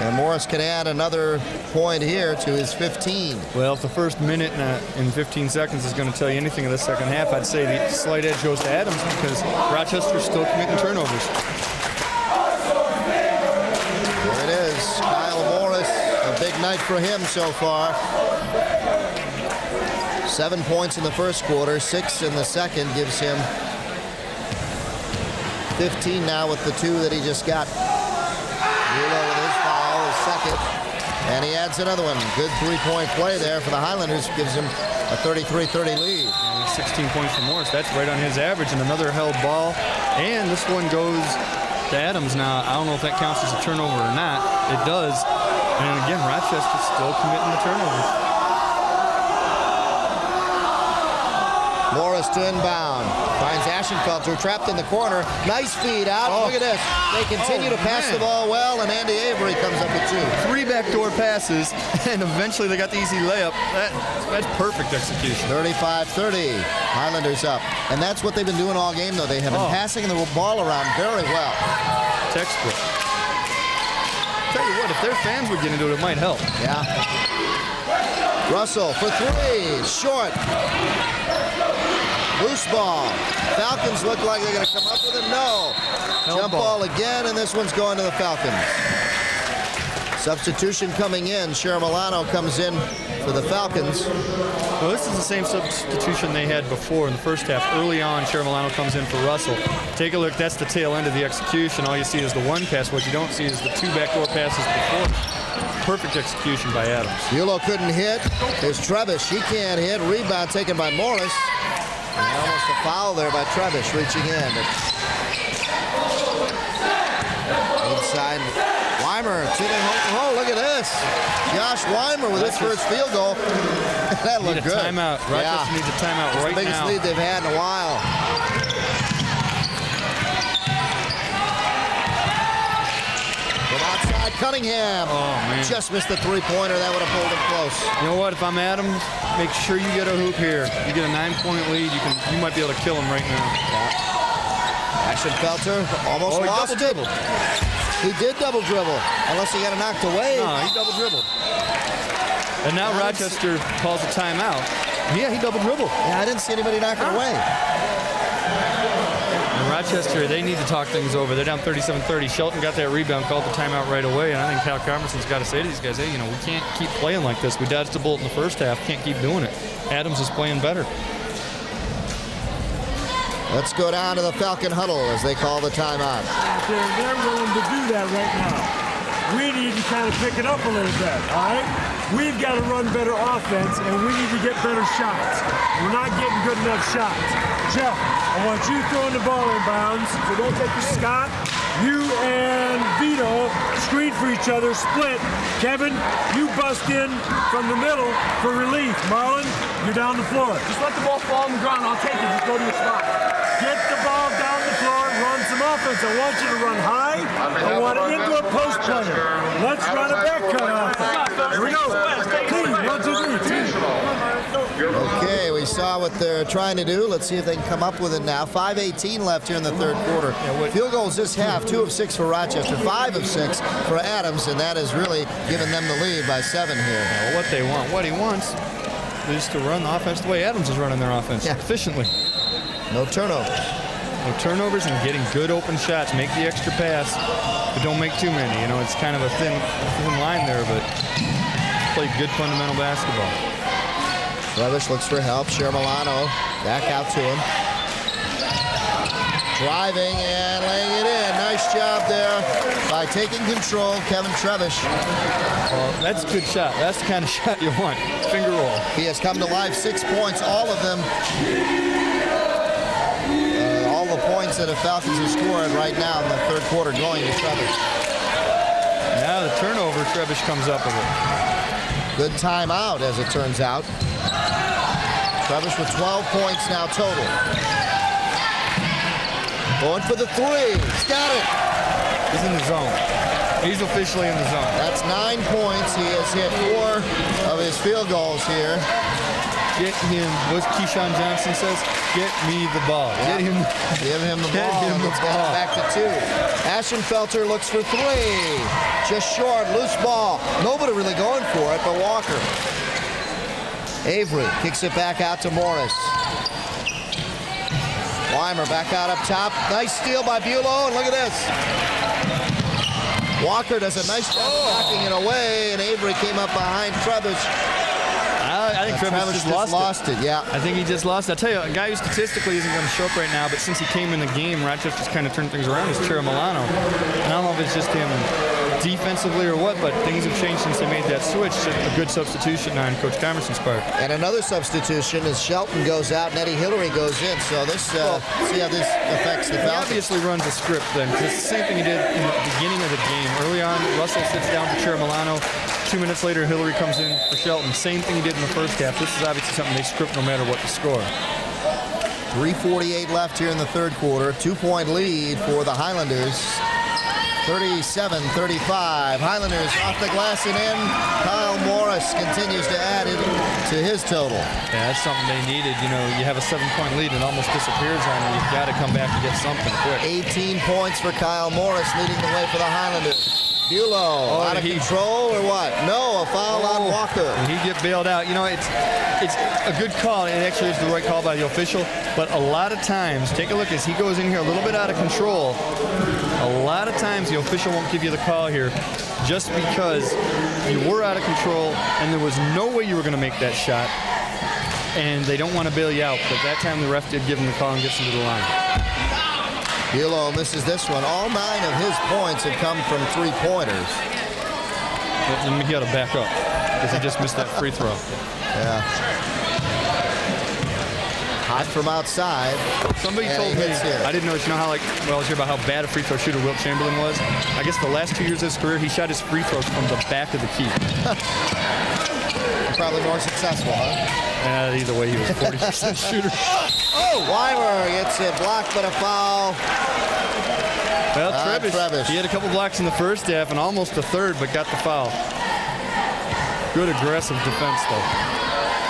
And Morris can add another point here to his 15. Well, if the first minute and 15 seconds is going to tell you anything of the second half, I'd say the slight edge goes to Adams because Rochester's still committing turnovers. There it is. Kyle Morris, a big night for him so far. 7 points in the first quarter, 6 in the second, gives him 15 now with the 2 that he just got. Mulo with his foul, his second, and he adds another one. Good 3-point play there for the Highlanders, gives him a 33-30 lead. And 16 points for Morris, that's right on his average, and another held ball. And this one goes to Adams now. I don't know if that counts as a turnover or not. It does. And again, Rochester's still committing the turnovers. Morris to inbound. Finds Ashenfelter trapped in the corner. Nice feed out. Look at this. They continue to pass the ball well, and Andy Avery comes up with 2. 3 backdoor passes, and eventually they got the easy layup. That's perfect execution. 35-30. Highlanders up. And that's what they've been doing all game, though. They have been passing the ball around very well. Textbook. Tell you what, if their fans would get into it, it might help. Yeah. Russell for 3. Short. Loose ball. Falcons look like they're going to come up with it. No. Jump ball again, and this one's going to the Falcons. Substitution coming in. Milano comes in for the Falcons. Well, this is the same substitution they had before in the first half. Early on, Milano comes in for Russell. Take a look. That's the tail end of the execution. All you see is the 1 pass. What you don't see is the 2 backdoor passes before. Perfect execution by Adams. Mulo couldn't hit. There's Trevish. He can't hit. Rebound taken by Morris. And almost a foul there by Trevish reaching in. Inside, Weimer to the hole. Oh, look at this. Josh Weimer with his first field goal. That looked good. Timeout. Rochester needs a timeout right now. It's the biggest lead they've had in a while. From outside, Cunningham. Oh, man. Just missed the 3-pointer. That would have pulled him close. You know what? If I'm Adams, make sure you get a hoop here. You get a 9-point lead. You might be able to kill him right now. Yeah. Ashenfelter almost lost it. He did double dribble, unless he got it knocked away. No, he double dribbled. And now Rochester calls a timeout. Yeah, he double dribbled. Yeah, I didn't see anybody knock it away. And Rochester, they need to talk things over. They're down 37-30. Shelton got that rebound, called the timeout right away, and I think Cal Converson's got to say to these guys, hey, you know, we can't keep playing like this. We dodged a bullet in the first half. Can't keep doing it. Adams is playing better. Let's go down to the Falcon huddle, as they call the timeout. They're willing to do that right now. We need to kind of pick it up a little bit, all right? We've got to run better offense, and we need to get better shots. We're not getting good enough shots. Jeff, I want you throwing the ball in bounds, so don't take the Scott. You and Vito screen for each other, split. Kevin, you bust in from the middle for relief. Marlon, you're down the floor. Just let the ball fall on the ground. I'll take it. Just go to your spot. Get the ball down the floor, run some offense. I want you to run high. I want it into a post player. Let's run a back cut offense. Here we go. Team, 1, 2, 3, team. Okay, we saw what they're trying to do. Let's see if they can come up with it now. 5:18 left here in the third quarter. Field goals this half, 2 of 6 for Rochester, 5 of 6 for Adams, and that has really given them the lead by 7 here. Well, what they want, what he wants is to run the offense the way Adams is running their offense, efficiently. No turnovers. No turnovers and getting good open shots. Make the extra pass, but don't make too many. You know, it's kind of a thin line there, but play good fundamental basketball. Levis looks for help. Milano back out to him. Driving and laying it in. Nice job there by taking control, Kevin Trevish. Well, that's a good shot. That's the kind of shot you want. Finger roll. He has come to life, 6 points, all of them. All the points that the Falcons have scored right now in the third quarter going to Trevish. Now the turnover, Trevish comes up with it. Good timeout, as it turns out. Trevish with 12 points now total. Going for the 3. He's got it. He's in the zone. He's officially in the zone. That's 9 points. He has hit 4 of his field goals here. Get him, what Keyshawn Johnson says, get me the ball. Yep. Give him the ball. Let's get it back to 2. Ashenfelter looks for 3. Just short, loose ball. Nobody really going for it, but Walker. Avery kicks it back out to Morris. Weimer back out up top. Nice steal by Bulow, and look at this. Walker does a nice job knocking it away, and Avery came up behind Trevish. I think Trevish just lost it. Yeah. I think he just lost it. I'll tell you, a guy who statistically isn't going to show up right now, but since he came in the game, Rochester's kind of turned things around, is Milano. And I don't know if it's just him defensively or what, but things have changed since they made that switch. A good substitution on Coach Converson's part. And another substitution is Shelton goes out and Eddie Hillary goes in. So this, see how this affects the Falcons. He obviously runs a script then, because it's the same thing he did in the beginning of the game. Early on, Russell sits down for Milano. 2 minutes later, Hillary comes in for Shelton. Same thing he did in the first half. This is obviously something they script no matter what the score. 3:48 left here in the third quarter. 2-point lead for the Highlanders. 37-35. Highlanders off the glass and in. Kyle Morris continues to add it to his total. Yeah, that's something they needed. You know, you have a 7-point lead and it almost disappears on you. You've got to come back and get something quick. 18 points for Kyle Morris, leading the way for the Highlanders. Bulow out of control or what? No, a foul on Walker. He get bailed out. You know, it's a good call. It actually is the right call by the official. But a lot of times, take a look as he goes in here a little bit out of control. A lot of times the official won't give you the call here just because you were out of control and there was no way you were going to make that shot. And they don't want to bail you out. But that time the ref did give him the call and gets him to the line. Bulow misses this one. All 9 of his points have come from 3-pointers. He got to back up because he just missed that free throw. Yeah. Hot from outside. Somebody told me, I didn't know, you know how, I was here about how bad a free throw shooter Wilt Chamberlain was. I guess the last 2 years of his career, he shot his free throws from the back of the key. Probably more successful, huh? Either way, he was a 40% shooter. Weimer gets it blocked, but a foul. Well, Trevish, he had a couple blocks in the first half and almost the third, but got the foul. Good aggressive defense, though.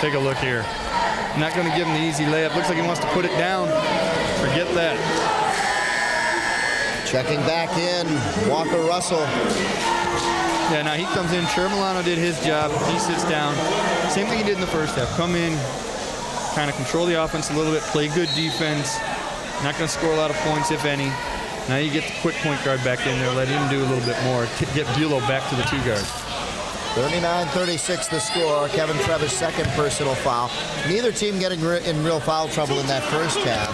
Take a look here. Not going to give him the easy layup. Looks like he wants to put it down. Forget that. Checking back in, Walker Russell. Yeah, now he comes in. Milano did his job. He sits down. Same thing he did in the first half. Come in, kind of control the offense a little bit, play good defense, Not going to score a lot of points, if any. Now you get the quick point guard back in there. Let him do a little bit more. Get Bulow back to the 2 guard. 39-36 the score. Kevin Trevish, second personal foul. Neither team getting in real foul trouble in that first half.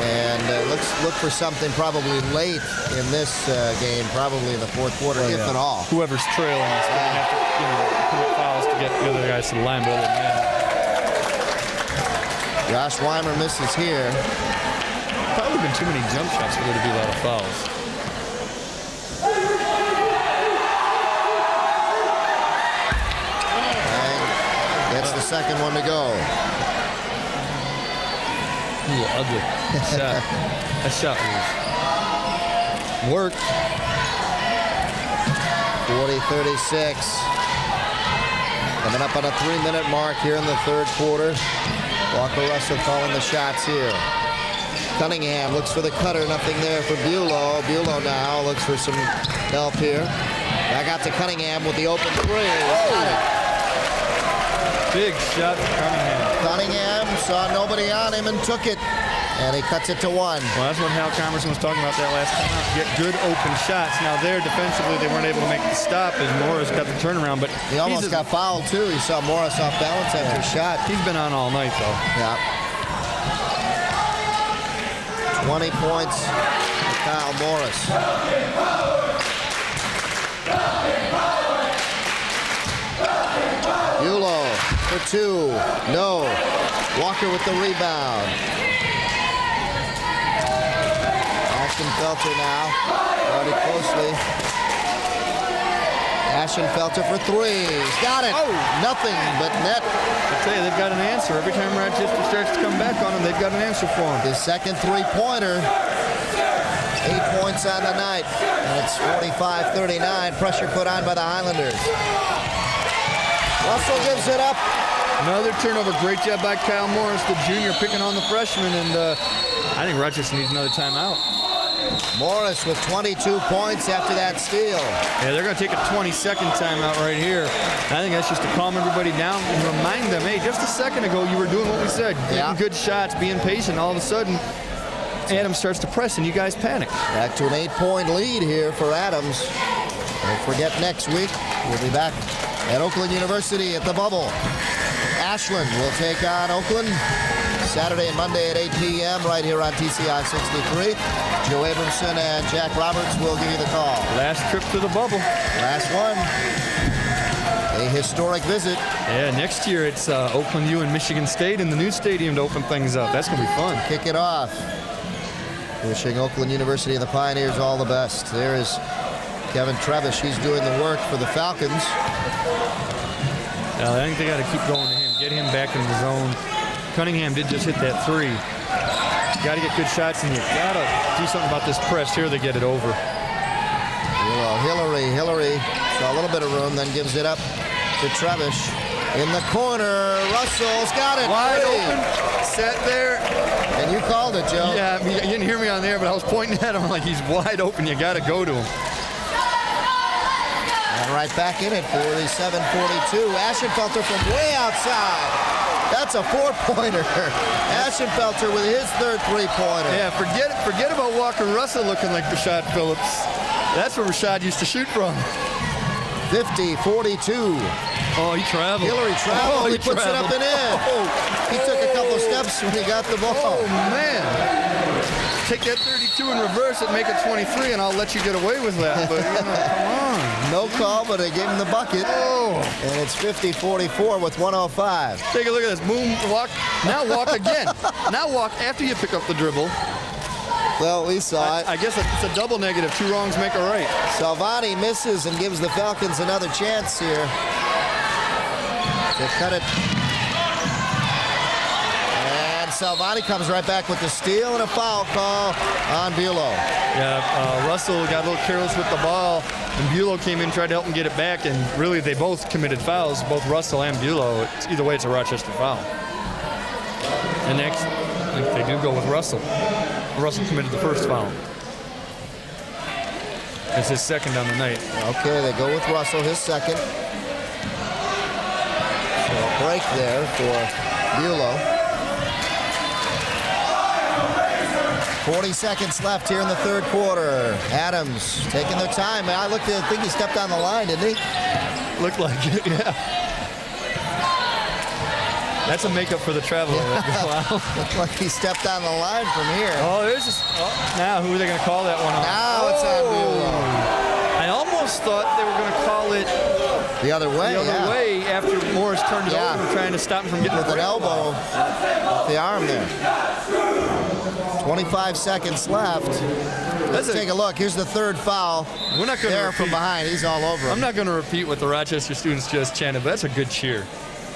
And let's look for something probably late in this game, probably in the fourth quarter, if at all. Whoever's trailing is going to have to commit fouls to get the other guys to the line. But other than that, Josh Weimer misses here. probably been too many jump shots for there to be a lot of fouls. Gets the second one to go. Ooh, ugly shot. That shot was worked. 40-36. Coming up on a 3-minute mark here in the third quarter. Walker Russell calling the shots here. Cunningham looks for the cutter. Nothing there for Bulow. Bulow now looks for some help here. Back out to Cunningham with the open three. Got it. Big shot for Cunningham. Cunningham saw nobody on him and took it. And he cuts it to 1. Well, that's what Hal Converson was talking about that last time out. Get good open shots. Now there, defensively, they weren't able to make the stop as Morris got the turnaround. But he almost got fouled, too. He saw Morris off balance after a shot. He's been on all night, though. Yeah. 20 points for Kyle Morris. Bulow for 2. No. Walker with the rebound. Ashenfelter now. Guarded closely. Ashenfelter for 3. He's got it. Oh, nothing but net. I tell you, they've got an answer. Every time Rochester starts to come back on them, they've got an answer for him. His second three-pointer. 8 points on the night. And it's 45-39. Pressure put on by the Highlanders. Russell gives it up. Another turnover. Great job by Kyle Morris, the junior, picking on the freshman. And I think Rochester needs another timeout. Morris with 22 points after that steal. Yeah, they're going to take a 20-second timeout right here. I think that's just to calm everybody down and remind them, hey, just a second ago you were doing what we said, getting good shots, being patient. All of a sudden, Adams starts to press and you guys panic. Back to an 8-point lead here for Adams. Don't forget, next week we'll be back at Oakland University at the Bubble. Ashland will take on Oakland Saturday and Monday at 8 p.m. right here on TCI 63. Joe Abramson and Jack Roberts will give you the call. Last trip to the Bubble. Last one. A historic visit. Yeah, next year it's Oakland U and Michigan State in the new stadium to open things up. That's going to be fun. Kick it off. Wishing Oakland University and the Pioneers all the best. There is Kevin Trevish. He's doing the work for the Falcons. I think they got to keep going to him. Get him back in the zone. Cunningham did just hit that 3. Got to get good shots, and you got to do something about this press here to get it over. Hillary saw a little bit of room, then gives it up to Trevish. In the corner, Russell's got it. Wide open, set there. And you called it, Joe. Yeah, you didn't hear me on there, but I was pointing at him like he's wide open. You got to go to him. And right back in it, 47-42. Ashenfelter from way outside. That's a 4-pointer. Ashenfelter with his third 3-pointer. Yeah, forget about Walker Russell looking like Rashad Phillips. That's where Rashad used to shoot from. 50-42. Oh, he traveled. Hillary traveled. Oh, he puts it up and in. Oh. He took a couple steps when he got the ball. Oh, man. Take that 32 and reverse it, make it 23, and I'll let you get away with that. But, come on. No call, but they gave him the bucket. Oh. And it's 50-44 with 1:05. Take a look at this. Boom, walk. Now walk again. Now walk after you pick up the dribble. Well, we saw it. I guess it's a double negative. 2 wrongs make a right. Salvani misses and gives the Falcons another chance here to cut it. And Salvani comes right back with the steal and a foul call on Bulow. Yeah, Russell got a little careless with the ball, and Bulow came in, tried to help him get it back, and really they both committed fouls, both Russell and Bulow. Either way, it's a Rochester foul. And next, if they do go with Russell. Russell committed the first foul. It's his second on the night. Okay, they go with Russell, his second. So a break there for Bulow. 40 seconds left here in the third quarter. Adams taking their time. I think he stepped on the line, didn't he? Looked like it, yeah. That's a makeup for the traveler. Wow. Looked like he stepped on the line from here. Oh, there's just. Oh, now, who are they going to call that one on? Now it's on Bulow. I almost thought they were going to call it the other way. After Morris turned it over, trying to stop him from getting with an elbow with the arm there. 25 seconds left. Let's take a look. Here's the third foul. We're not going there from behind. He's all over him. I'm not going to repeat what the Rochester students just chanted, but that's a good cheer.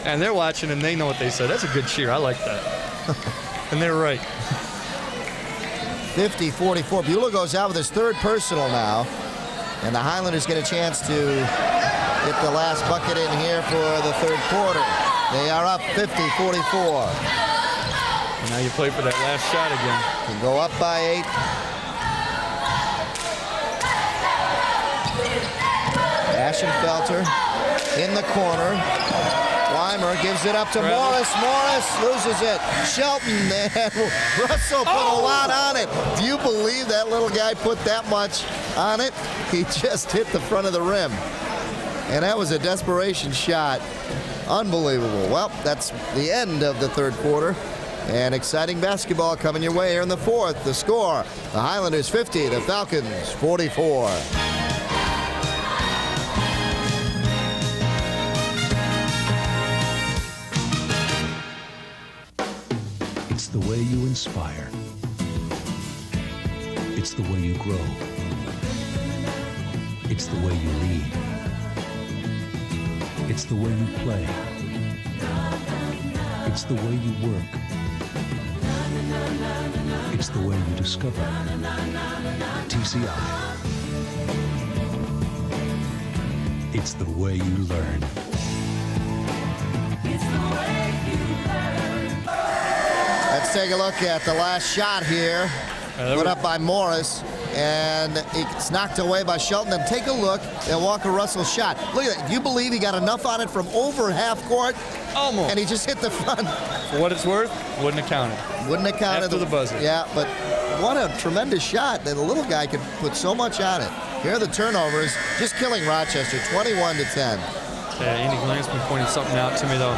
And they're watching and they know what they said. That's a good cheer. I like that. And they're right. 50-44. Bulow goes out with his third personal now. And the Highlanders get a chance to get the last bucket in here for the third quarter. They are up 50-44. And now you play for that last shot again. Can go up by 8. Ashenfelter in the corner. Weimer gives it up to Morris. Morris loses it. Shelton and Russell put a lot on it. Do you believe that little guy put that much on it? He just hit the front of the rim. And that was a desperation shot. Unbelievable. Well, that's the end of the third quarter. And exciting basketball coming your way here in the fourth. The score, the Highlanders 50, the Falcons 44. It's the way you inspire. It's the way you grow. It's the way you lead. It's the way you play. It's the way you work. It's the way you discover. TCI. It's the way you learn. It's the way you learn. Let's take a look at the last shot here. Put up by Morris. And it's knocked away by Shelton. And take a look at Walker Russell's shot. Look at that. Do you believe he got enough on it from over half court? Almost. And he just hit the front. For what it's worth, wouldn't have counted. Wouldn't have counted. After the buzzer. Yeah, but what a tremendous shot that a little guy could put so much on it. Here are the turnovers. Just killing Rochester, 21-10. Yeah, Andy Glansman pointed something out to me, though.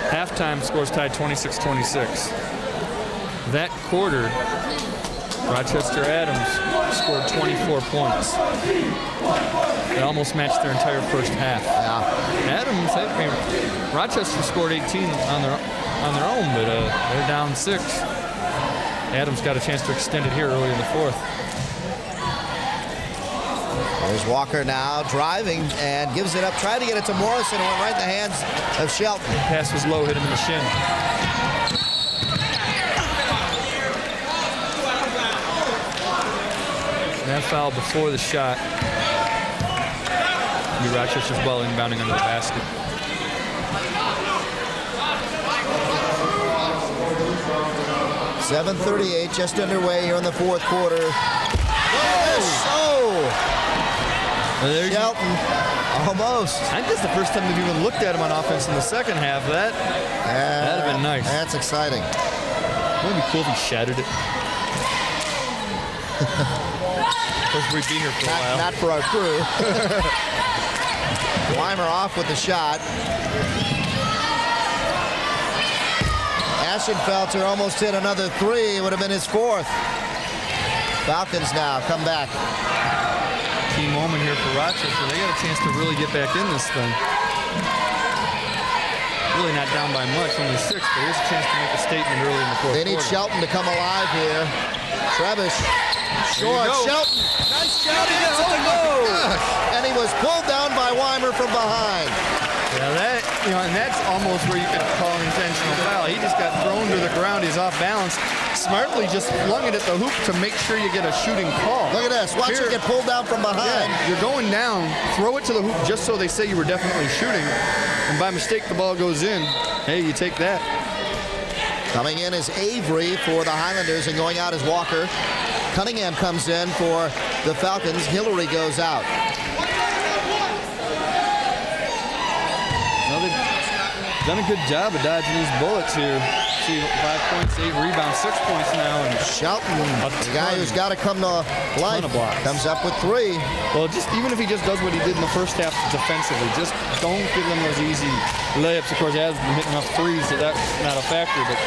Halftime scores tied 26-26. That quarter, Rochester Adams scored 24 points. They almost matched their entire first half. Yeah. Adams, Rochester scored 18 on their own, but they're down 6. Adams got a chance to extend it here early in the fourth. There's Walker now driving and gives it up, trying to get it to Morrison, and went right in the hands of Shelton. The pass was low, hit him in the shin. That foul before the shot. Rochester's ball inbounding under the basket. .738 just underway here in the fourth quarter. Shelton, almost. I think that's the first time they've even looked at him on offense in the second half. That'd have been nice. That's exciting. Wouldn't it be cool if he shattered it? We've been here for a while. Not for our crew. Weimer off with the shot. Ashenfelter almost hit another 3. It would have been his 4th. Falcons now come back. Key moment here for Rochester. They got a chance to really get back in this thing. Really not down by much, only 6, but here's a chance to make a statement early in the fourth. They need Shelton to come alive here. Trebish. Short. Shelton. Nice shot. And he was pulled down by Weimer from behind. Yeah, and that's almost where you could call an intentional foul. He just got thrown to the ground. He's off balance. Smartly just flung it at the hoop to make sure you get a shooting call. Look at this. Watch it get pulled down from behind. Yeah, you're going down. Throw it to the hoop just so they say you were definitely shooting. And by mistake, the ball goes in. Hey, you take that. Coming in is Avery for the Highlanders, and going out is Walker. Cunningham comes in for the Falcons. Hillary goes out. done a good job of dodging these bullets here. See, 5 points, 8 rebounds, 6 points now. And Shelton, the guy who's got to come to life, comes up with 3. Well, just even if he just does what he did in the first half defensively, just don't give them those easy layups. Of course, he hasn't been hitting enough threes, so that's not a factor. But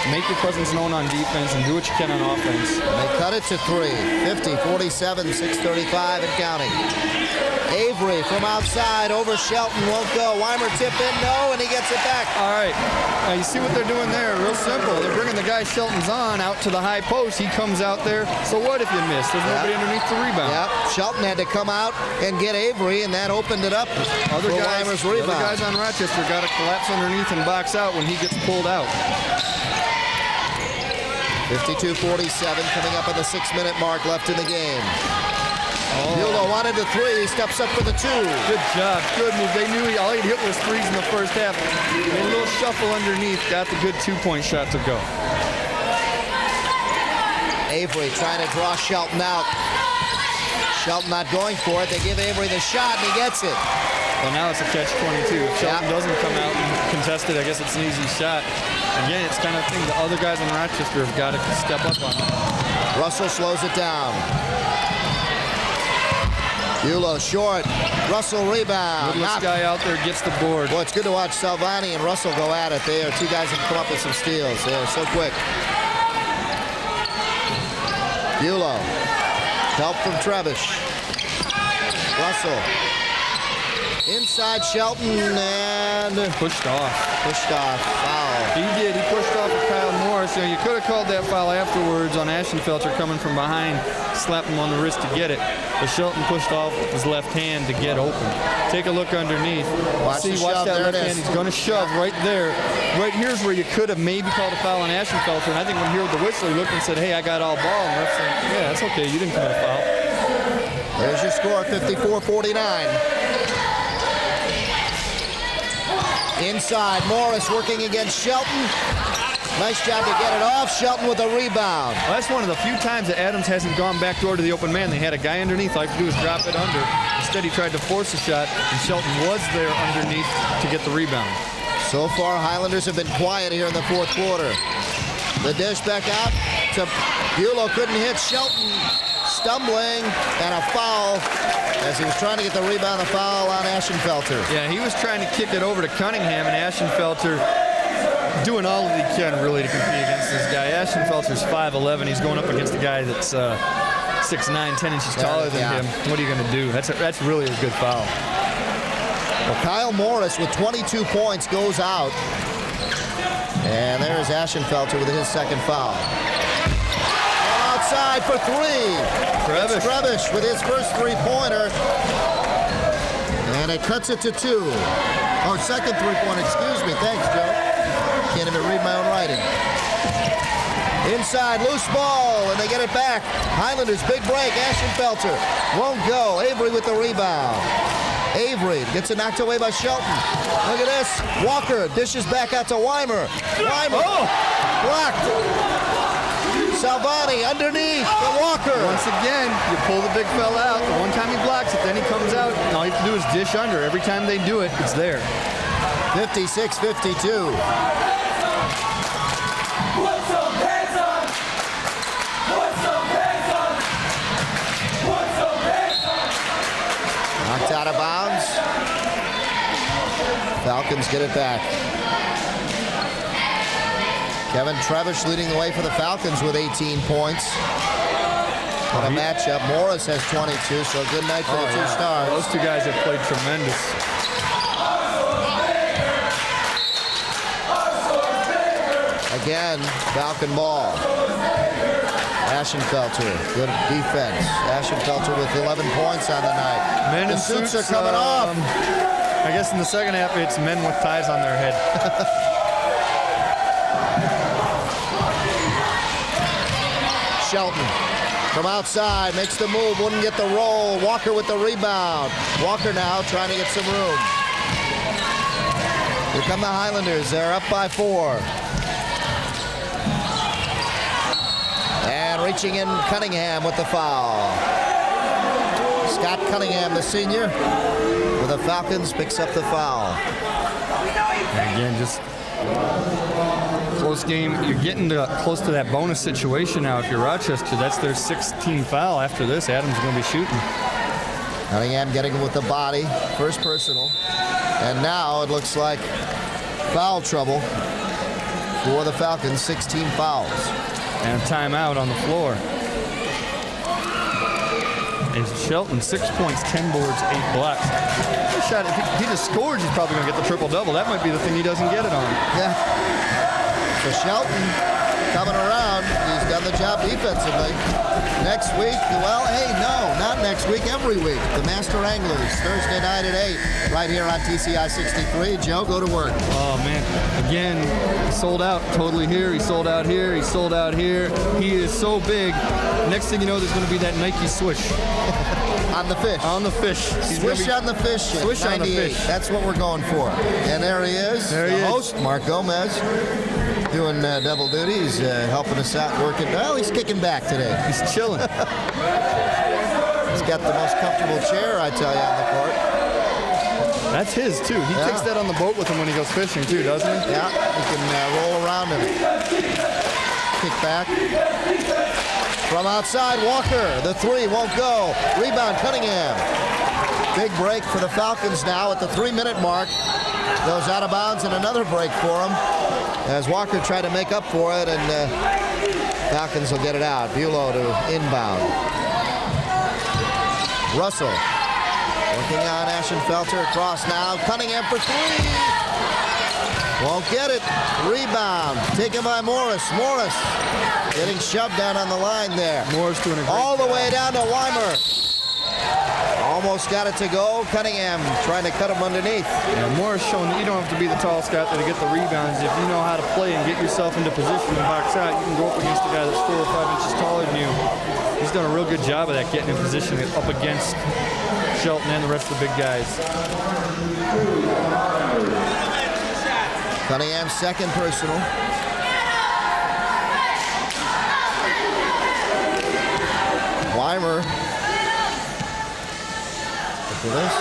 make your presence known on defense and do what you can on offense. And they cut it to 3. 50, 47, 6:35 and counting. Avery from outside over Shelton, won't go. Weimer tip in, no, and he gets it back. All right. Now you see what they're doing there. Real simple. They're bringing the guy Shelton's on out to the high post. He comes out there. So what if you miss? There's nobody underneath the rebound. Yep. Shelton had to come out and get Avery, and that opened it up Other for guys, Weimer's the rebound. other guys on Rochester got to collapse underneath and box out when he gets pulled out. 52-47 coming up on the 6-minute mark left in the game. Buelow wanted the 3, steps up for the 2. Good job, good move. They knew all he'd hit was 3s in the first half. Made a little shuffle underneath, got the good 2-point shot to go. Avery trying to draw Shelton out. Shelton not going for it. They give Avery the shot, and he gets it. Well, now it's a catch-22. If Shelton doesn't come out and contest it, I guess it's an easy shot. Again, it's kind of thing the other guys in Rochester have got to step up on it. Russell slows it down. Buelow short. Russell rebound. This guy out there gets the board. Boy, it's good to watch Salvani and Russell go at it. They are two guys that come up with some steals. They are so quick. Buelow. Help from Trevish. Russell. Inside Shelton and pushed off. Pushed off. Foul. He did. He pushed off with Kyle Morris. You know, you could have called that foul afterwards on Ashenfelter coming from behind, slapped him on the wrist to get it. But Shelton pushed off with his left hand to get open. Take a look underneath. Watch that left hand. He's going to shove right there. Right here's where you could have maybe called a foul on Ashenfelter. And I think when he heard the whistle, he looked and said, hey, I got all ball. And the ref said, yeah, that's okay. You didn't commit a foul. There's your score, 54-49. Inside, Morris working against Shelton. Nice job to get it off. Shelton with a rebound. Well, that's one of the few times that Adams hasn't gone back door to the open man. They had a guy underneath. All he had to do was drop it under. Instead, he tried to force a shot, and Shelton was there underneath to get the rebound. So far, Highlanders have been quiet here in the fourth quarter. The dish back out to Buelow. Couldn't hit. Shelton stumbling, and a foul as he was trying to get the rebound. A foul on Ashenfelter. Yeah, he was trying to kick it over to Cunningham, and Ashenfelter doing all that he can really to compete against this guy. Ashenfelter's 5'11". He's going up against a guy that's 6'9", 10 inches taller than him. What are you going to do? That's really a good foul. Well, Kyle Morris with 22 points goes out. And there's Ashenfelter with his second foul. Outside for 3. Trevish with his first three-pointer. And it cuts it to 2. Oh, second three-pointer, excuse me. Thanks, Joe. Can't even read my own writing. Inside, loose ball, and they get it back. Highlanders, big break. Ashenfelter won't go. Avery with the rebound. Avery gets it knocked away by Shelton. Look at this. Walker dishes back out to Weimer. Weimer blocked. Salvani underneath for Walker. Once again, you pull the big fella out. The one time he blocks it, then he comes out, and all you have to do is dish under. Every time they do it, it's there. 56-52. Knocked out of bounds. Falcons get it back. Kevin Trevish leading the way for the Falcons with 18 points. What a matchup. Morris has 22, so a good night for the two stars. Those two guys have played tremendous. Again, Falcon ball. Ashenfelter, good defense. Ashenfelter with 11 points on the night. Men in suits suits are coming off. I guess in the second half, it's men with ties on their head. Shelton from outside makes the move, wouldn't get the roll. Walker with the rebound. Walker now trying to get some room. Here come the Highlanders. They're up by 4. And reaching in Cunningham with the foul. Scott Cunningham, the senior, for the Falcons, picks up the foul. And again, just close game. You're getting close to that bonus situation now. If you're Rochester, that's their 16th foul. After this, Adams is going to be shooting. Cunningham getting him with the body. First personal. And now it looks like foul trouble for the Falcons. 16 fouls. And a timeout on the floor. And Shelton, 6 points, 10 boards, 8 blocks. Shot, if he just scores, he's probably going to get the triple-double. That might be the thing he doesn't get it on. Yeah. So Shelton coming around. He's done the job defensively. Next week, well, hey, no, not next week, every week. The Master Anglers, Thursday night at 8, right here on TCI 63. Joe, go to work. Oh, man. Again, sold out totally here. He sold out here. He sold out here. He is so big. Next thing you know, there's going to be that Nike swoosh. On the fish. On the fish. Swish on the fish. Swish 98. on the fish. That's what we're going for. And there he is. There he the is. host, Mark Gomez, doing double duty. He's helping us out, working. Well, he's kicking back today. He's chilling. He's got the most comfortable chair, I tell you, on the court. That's his, too. He takes that on the boat with him when he goes fishing, too, doesn't he? Yeah, he can roll around in it. Kick back. From outside, Walker. The three won't go. Rebound, Cunningham. Big break for the Falcons now at the 3-minute mark. Goes out of bounds and another break for him as Walker tried to make up for it, and Falcons will get it out. Bulow to inbound. Russell working on Ashenfelter across now. Cunningham for three. Won't get it. Rebound taken by Morris. Morris getting shoved down on the line there. Morris doing a great all the job. way down to Weimer. Almost got it to go. Cunningham trying to cut him underneath. Yeah, Morris showing that you don't have to be the tallest guy out there to get the rebounds. If you know how to play and get yourself into position and box out, you can go up against a guy that's 4 or 5 inches taller than you. He's done a real good job of that, getting in position up against Shelton and the rest of the big guys. Cunningham's second personal. Weimer. Look at this.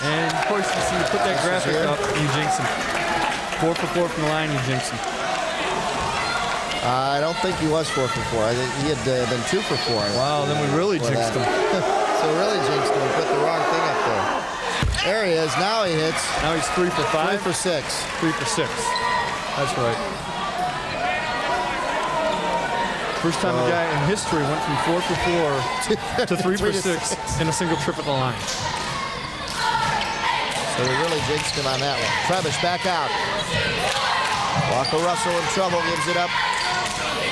And of course, you see, you put that graphic up, you jinx him. 4 for 4 from the line, you jinx him. I don't think he was 4 for 4. I think he had been 2 for 4. Wow, then we really jinxed him. So really jinxed him. We put the wrong thing up there. There he is. Now he hits. Now he's 3 for 5. 3 for 6. 3 for 6. That's right. First time a guy in history went from 4 for 4 to 3 for 6 in a single trip at the line. So we really jinxed him on that one. Trevish back out. Walker Russell in trouble, gives it up.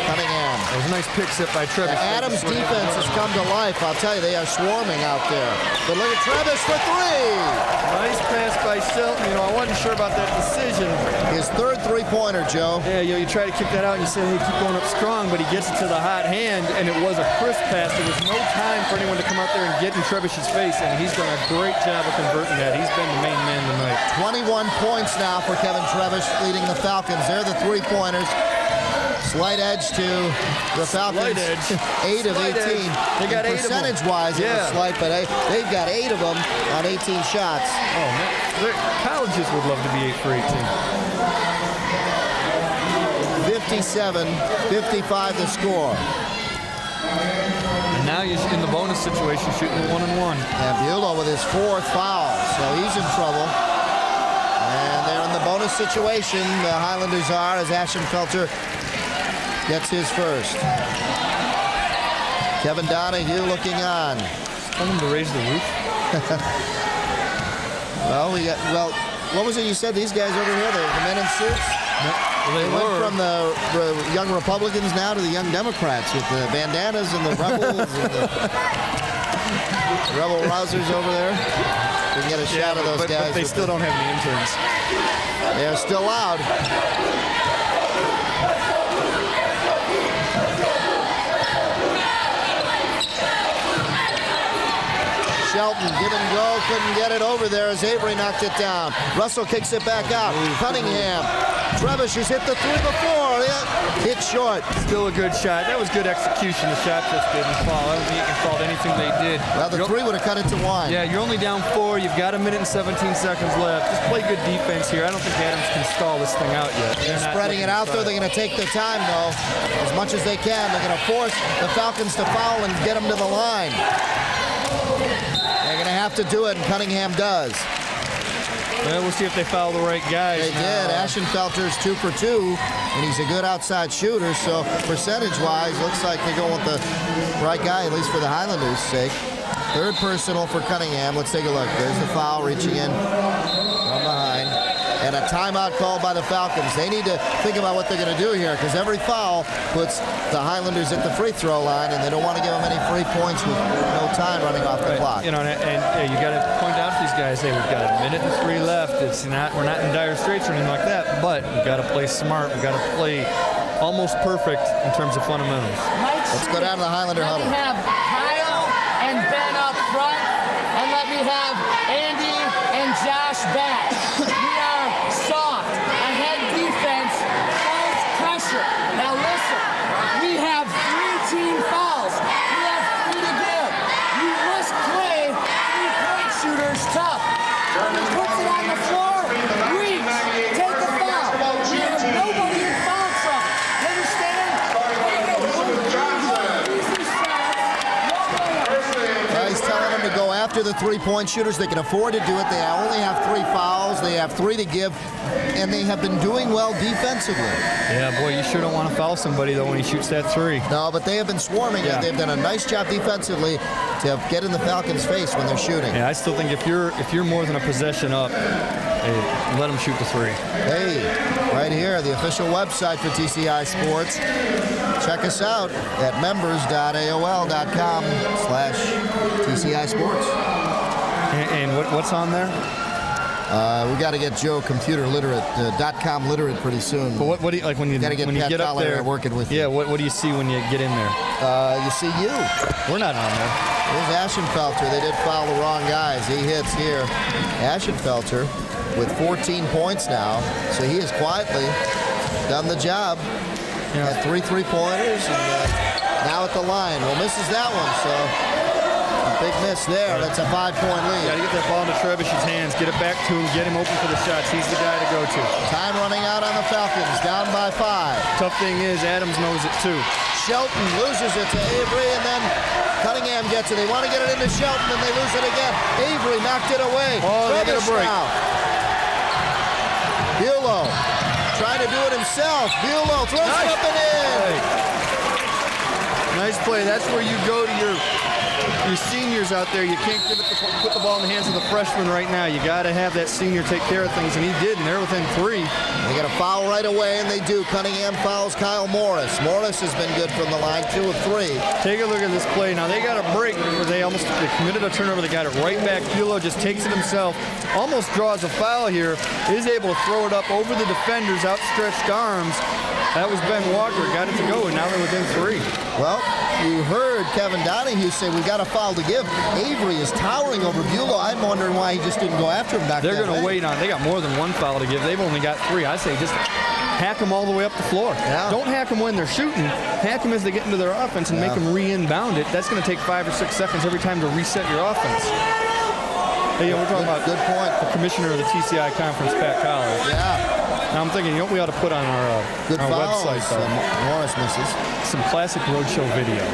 Cunningham. That was a nice pick set by Trevish. Adams' defense has come to life. I'll tell you, they are swarming out there. But look at Trevish for 3. Nice pass by Shelton. You know, I wasn't sure about that decision. His third three-pointer, Joe. Yeah, you try to kick that out and you say, hey, keep going up strong, but he gets it to the hot hand, and it was a crisp pass. There was no time for anyone to come out there and get in Trevish's face, and he's done a great job of converting that. He's been the main man tonight. 21 points now for Kevin Trevish leading the Falcons. They're the three-pointers. Slight edge to the Falcons. Slight edge. 8 of 18. Edge. They got 8 of them. Percentage-wise, it was slight, but they've got 8 of them on 18 shots. Oh, man. Colleges would love to be 8 for 18. 57-55 the score. And now you're in the bonus situation, shooting 1-on-1. And Bulow with his 4th foul, so he's in trouble. And they're in the bonus situation. The Highlanders are, as Ashenfelter gets his first. Kevin Donahue looking on. Tell him to raise the roof. Well, what was it you said? These guys over here, the men in suits? They went from the young Republicans now to the young Democrats with the bandanas and the rebels and the rebel rousers over there. We can get a shot of those guys. But they still don't have any interns. They're still loud. Shelton, give and go, couldn't get it over there as Avery knocked it down. Russell kicks it back out. Cunningham. Trevish has hit the three before. Hit short. Still a good shot. That was good execution. The shot just didn't fall. I don't think you can fault anything they did. Well, the three would have cut it to one. Yeah, you're only down 4. You've got 1 minute and 17 seconds left. Just play good defense here. I don't think Adams can stall this thing out yet. They're spreading it out there. They're going to take their time, though, as much as they can. They're going to force the Falcons to foul and get them to the line. They're going to have to do it, and Cunningham does. Well, we'll see if they foul the right guys. They did. Ashenfelter's 2 for 2, and he's a good outside shooter, so percentage-wise, looks like they're going with the right guy, at least for the Highlanders' sake. Third personal for Cunningham. Let's take a look. There's the foul reaching in from behind. And a timeout called by the Falcons. They need to think about what they're going to do here, because every foul puts the Highlanders at the free throw line, and they don't want to give them any free points with no time running off the clock. You know, and you got to point out to these guys, hey, we've got 1 minute and 3 left. We're not in dire straits or anything like that, but we've got to play smart. We've got to play almost perfect in terms of fundamentals. Let's go down to the Highlander huddle. Let me have Kyle and Ben up front, and let me have Andy and Josh back. We are soft, ahead defense, false pressure. Now listen, we have 3 team fouls. We have 3 to give. You must play 3-point shooters tough. He puts it on the floor, reach, take the foul. We have nobody in foul trouble. You understand? He's telling them to go after the 3-point shooters. They can afford to do it. They only have 3 fouls. They have 3 to give, and they have been doing well defensively. Yeah, boy, you sure don't want to foul somebody, though, when he shoots that 3. No, but they have been swarming it. They've done a nice job defensively to get in the Falcons' face when they're shooting. Yeah, I still think if you're more than a possession up, hey, let them shoot the 3. Hey, right here, the official website for TCI Sports. Check us out at members.aol.com/TCI Sports. And what's on there? We got to get Joe computer literate, .com literate pretty soon. But what do you like when you got to get when Pat you get up Dollar there working with you? Yeah, what do you see when you get in there? You see you. We're not on there. There's Ashenfelter. They did foul the wrong guys. He hits here. Ashenfelter with 14 points now, so he has quietly done the job. Had 3 3-pointers, and now at the line. Well, misses that one, so a big miss there. That's a 5-point lead. You got to get that ball into Trevish's hands, get it back to him, get him open for the shots. He's the guy to go to. Time running out on the Falcons, down by 5. Tough thing is, Adams knows it too. Shelton loses it to Avery, and then Cunningham gets it. They want to get it into Shelton, and they lose it again. Avery knocked it away. Oh, they get a break. Bulow trying to do it himself. Bulow throws it up and in. Nice play. That's where you go to your seniors out there. You can't put the ball in the hands of the freshman right now. You got to have that senior take care of things, and he did, and they're within 3. They got a foul right away, and they do. Cunningham fouls Kyle Morris. Morris has been good from the line, 2 of 3. Take a look at this play. Now, they got a break where they committed a turnover. They got it right back. Bulow just takes it himself, almost draws a foul here, is able to throw it up over the defender's outstretched arms. That was Ben Walker. Got it to go, and now they're within 3. Well, you heard Kevin Donahue say we got a foul to give. Avery is towering over Bulow. I'm wondering why he just didn't go after him back there. They're going to wait on. They got more than 1 foul to give. They've only got 3. I say just hack them all the way up the floor. Yeah. Don't hack them when they're shooting. Hack them as they get into their offense and make them re-inbound it. That's going to take 5 or 6 seconds every time to reset your offense. Hey, we're talking about good point. The commissioner of the TCI conference, Pat Collins. Yeah. Now I'm thinking, you know what we ought to put on our website, though? Morris misses. Some classic roadshow video.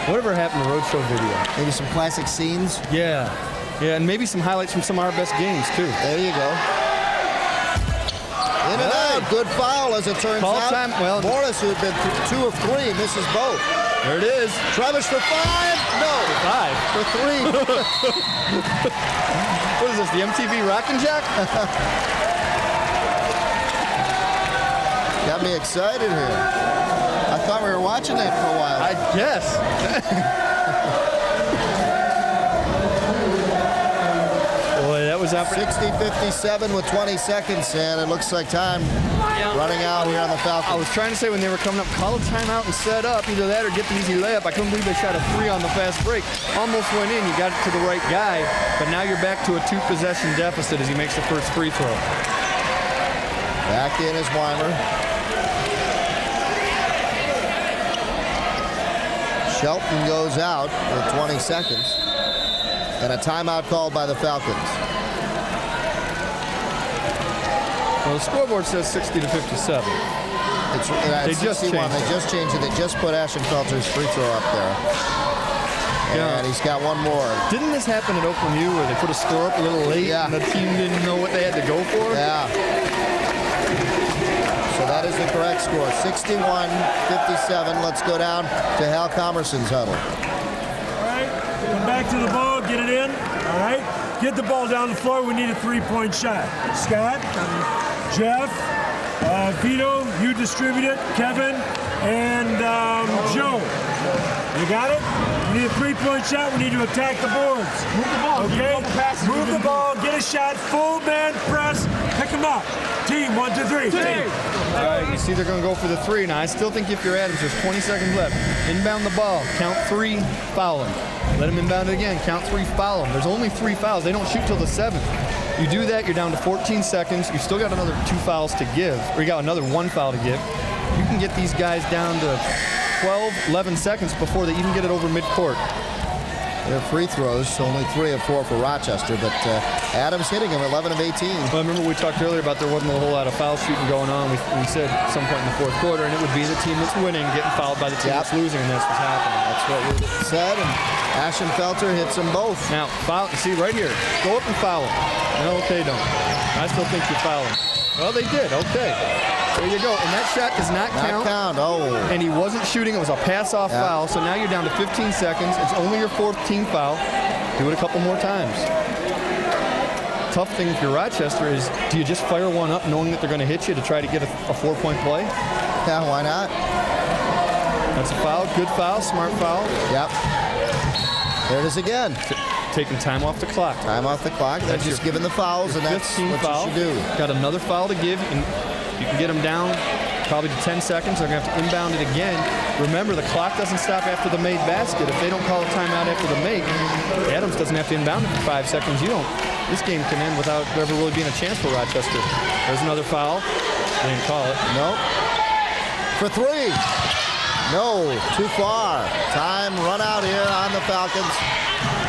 Whatever happened to roadshow video? Maybe some classic scenes? Yeah. Yeah, and maybe some highlights from some of our best games, too. There you go. In and out. Good foul, as it turns out. Time. Well, Morris, who had been 2 of 3, misses both. There it is. Trevish for 5? No. 5. For 3. What is this, the MTV Rockin' Jack? Got me excited here. I thought we were watching that for a while. I guess. Boy, that was up. 60-57 with 20 seconds, and it looks like time running out here on the Falcons. I was trying to say when they were coming up, call a timeout and set up. Either that or get the easy layup. I couldn't believe they shot a 3 on the fast break. Almost went in. You got it to the right guy. But now you're back to a 2-possession deficit as he makes the first free throw. Back in is Weimer. Shelton goes out for 20 seconds. And a timeout called by the Falcons. Well, the scoreboard says 60-57. They just changed it. They just changed it. They just put Ashenfelter's free throw up there. And he's got one more. Didn't this happen at Oakland U where they put a score up a little late and the team didn't know what they had to go for? Yeah. So that is the correct score. 61-57. Let's go down to Hal Comerson's huddle. All right. Come back to the ball. Get it in. All right. Get the ball down the floor. We need a three-point shot. Scott, Jeff, Vito, you distribute it. Kevin, and Joe. You got it? We need a three-point shot. We need to attack the boards. Move the ball. Okay? Move the ball. Get a shot. Full man press. Pick them up. Team, 1, 2, 3. Team. All right, you see they're going to go for the 3 now. I still think if you're Adams, there's 20 seconds left. Inbound the ball. Count 3, foul him. Let him inbound it again. Count 3, foul him. There's only 3 fouls. They don't shoot till the 7th. You do that, you're down to 14 seconds. You still got another 2 fouls to give, or you got another 1 foul to give. You can get these guys down to 12, 11 seconds before they even get it over midcourt. Their free throws, only 3 of 4 for Rochester, but Adams hitting him 11 of 18. Well, I remember we talked earlier about there wasn't a whole lot of foul shooting going on. We said at some point in the 4th quarter, and it would be the team that's winning getting fouled by the team that's losing, and that's what's happening. That's what we said, and Ashenfelter hits them both. Now, foul, you see right here, go up and foul him. No, they don't. I still think you foul him. Well, they did, okay. There you go, and that shot does not count. Oh. And he wasn't shooting, it was a pass-off foul, so now you're down to 15 seconds. It's only your 4th team foul. Do it a couple more times. Tough thing if you're Rochester is, do you just fire one up knowing that they're going to hit you to try to get a 4-point play? Yeah, why not? That's a foul, good foul, smart foul. Yep. There it is again. Taking time off the clock. Time off the clock. That's just giving the fouls, and that's what foul. you should do. Got another foul to give. You can get them down probably to 10 seconds. They're going to have to inbound it again. Remember, the clock doesn't stop after the made basket. If they don't call a timeout after the make, Adams doesn't have to inbound it for 5 seconds. You don't. This game can end without there ever really being a chance for Rochester. There's another foul. They didn't call it. Nope. For 3. No, too far. Time run out here on the Falcons.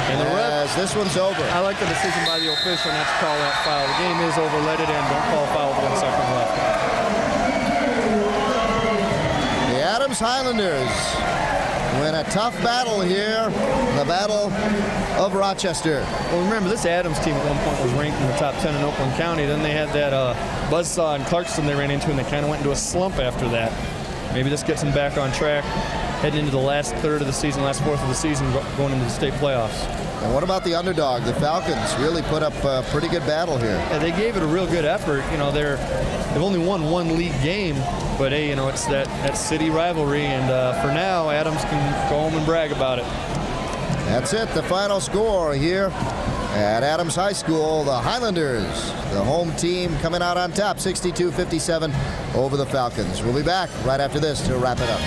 And the ref, this one's over. I like the decision by the official not to call that foul. The game is over. Let it in. Don't call a foul with 1 second left. The Adams Highlanders win a tough battle here, the Battle of Rochester. Well, remember, this Adams team at one point was ranked in the top 10 in Oakland County. Then they had that buzzsaw in Clarkston they ran into, and they kind of went into a slump after that. Maybe this gets them back on track, heading into the last third of the season, last fourth of the season, going into the state playoffs. And what about the underdog? The Falcons really put up a pretty good battle here. Yeah, they gave it a real good effort. You know, they've only won 1 league game, but hey, you know, it's that city rivalry, and for now, Adams can go home and brag about it. That's it. The final score here at Adams High School. The Highlanders, the home team, coming out on top, 62-57 over the Falcons. We'll be back right after this to wrap it up.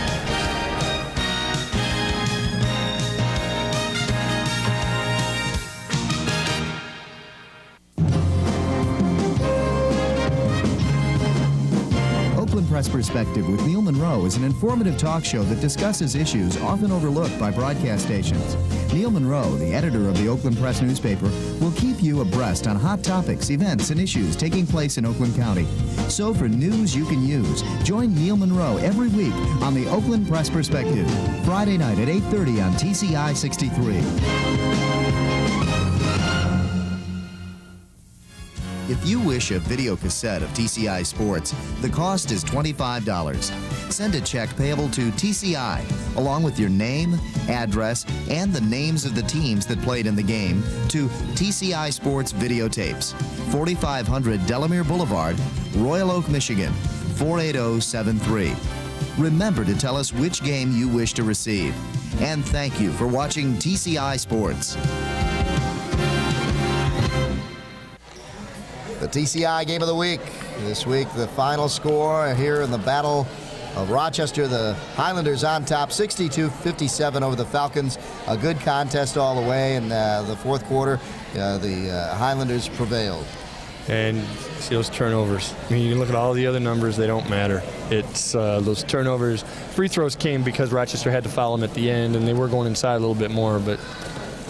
Press Perspective with Neil Monroe is an informative talk show that discusses issues often overlooked by broadcast stations. Neil Monroe, the editor of the Oakland Press newspaper, will keep you abreast on hot topics, events, and issues taking place in Oakland County. So for news you can use, join Neil Monroe every week on the Oakland Press Perspective, Friday night at 8:30 on TCI 63. If you wish a video cassette of TCI Sports, the cost is $25. Send a check payable to TCI, along with your name, address, and the names of the teams that played in the game, to TCI Sports Videotapes, 4500 Delamere Boulevard, Royal Oak, Michigan, 48073. Remember to tell us which game you wish to receive. And thank you for watching TCI Sports. The The TCI Game of the Week. This week, the final score here in the Battle of Rochester. The Highlanders on top, 62-57 over the Falcons. A good contest all the way. In the fourth quarter, the Highlanders prevailed. And see those turnovers. I mean, you can look at all the other numbers, they don't matter. It's those turnovers. Free throws came because Rochester had to foul them at the end, and they were going inside a little bit more, but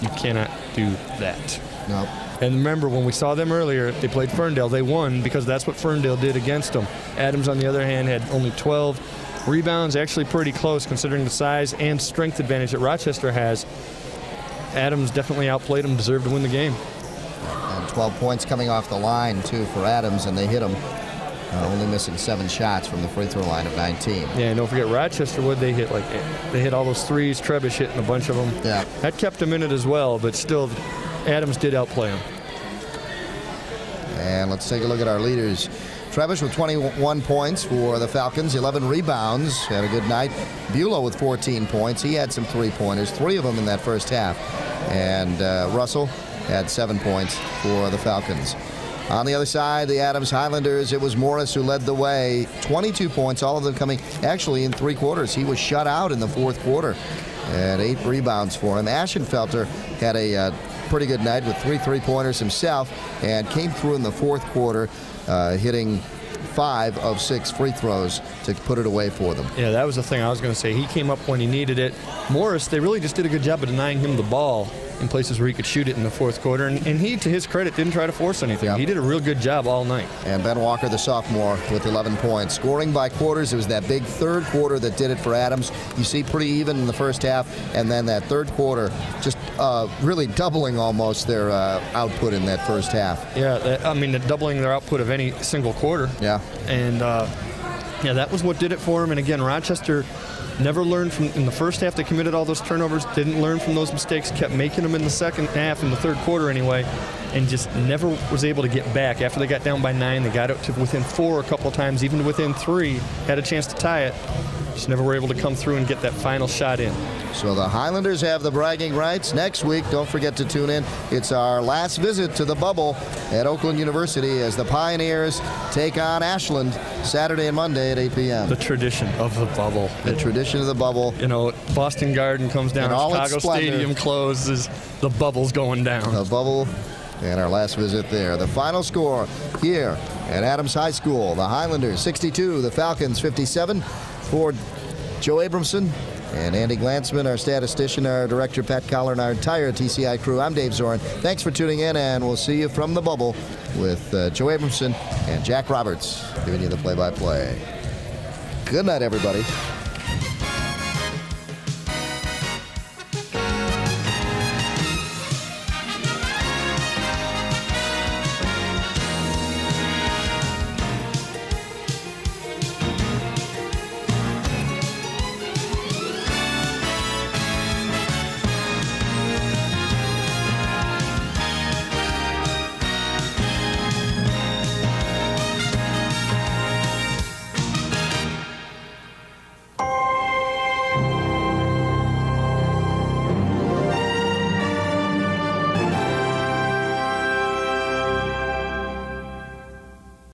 you cannot do that. Nope. And remember, when we saw them earlier, they played Ferndale. They won because that's what Ferndale did against them. Adams, on the other hand, had only 12 rebounds, actually pretty close considering the size and strength advantage that Rochester has. Adams definitely outplayed them, deserved to win the game. And 12 points coming off the line, too, for Adams, and they hit him. Only missing 7 shots from the free throw line of 19. Yeah, and don't forget Rochester, what they hit, they hit all those threes, Trebish hitting a bunch of them. Yeah. That kept them in it as well, but still, Adams did outplay him. And let's take a look at our leaders. Trebish with 21 points for the Falcons, 11 rebounds, had a good night. Bulow with 14 points. He had some three-pointers, 3 of them in that first half. And Russell had 7 points for the Falcons. On the other side, the Adams Highlanders, it was Morris who led the way. 22 points, all of them coming actually in 3 quarters. He was shut out in the fourth quarter. And 8 rebounds for him. Ashenfelter had a pretty good night with 3 three-pointers himself and came through in the fourth quarter, hitting 5 of 6 free throws to put it away for them. Yeah, that was the thing I was going to say. He came up when he needed it. Morris, they really just did a good job of denying him the ball in places where he could shoot it in the fourth quarter. And he, to his credit, didn't try to force anything. Yep. He did a real good job all night. And Ben Walker, the sophomore, with 11 points. Scoring by quarters, it was that big third quarter that did it for Adams. You see pretty even in the first half, and then that third quarter just really doubling almost their output in that first half. Yeah, I mean, doubling their output of any single quarter. Yeah. And, yeah, that was what did it for him. And, again, Rochester never learned from, in the first half they committed all those turnovers, didn't learn from those mistakes, kept making them in the second half, in the third quarter anyway, and just never was able to get back. After they got down by 9, they got up to within 4 a couple of times, even within 3, had a chance to tie it. Just never were able to come through and get that final shot in. So the Highlanders have the bragging rights. Next week, don't forget to tune in. It's our last visit to the bubble at Oakland University as the Pioneers take on Ashland Saturday and Monday at 8 p.m. The tradition of the bubble. The tradition of the bubble. You know, Boston Garden comes down, Chicago Stadium closes, the bubble's going down. The bubble and our last visit there. The final score here at Adams High School. The Highlanders 62, the Falcons 57. For Joe Abramson and Andy Glantzman, our statistician, our director Pat Collar, and our entire TCI crew, I'm Dave Zorin. Thanks for tuning in, and we'll see you from the bubble with Joe Abramson and Jack Roberts giving you the play-by-play. Good night, everybody.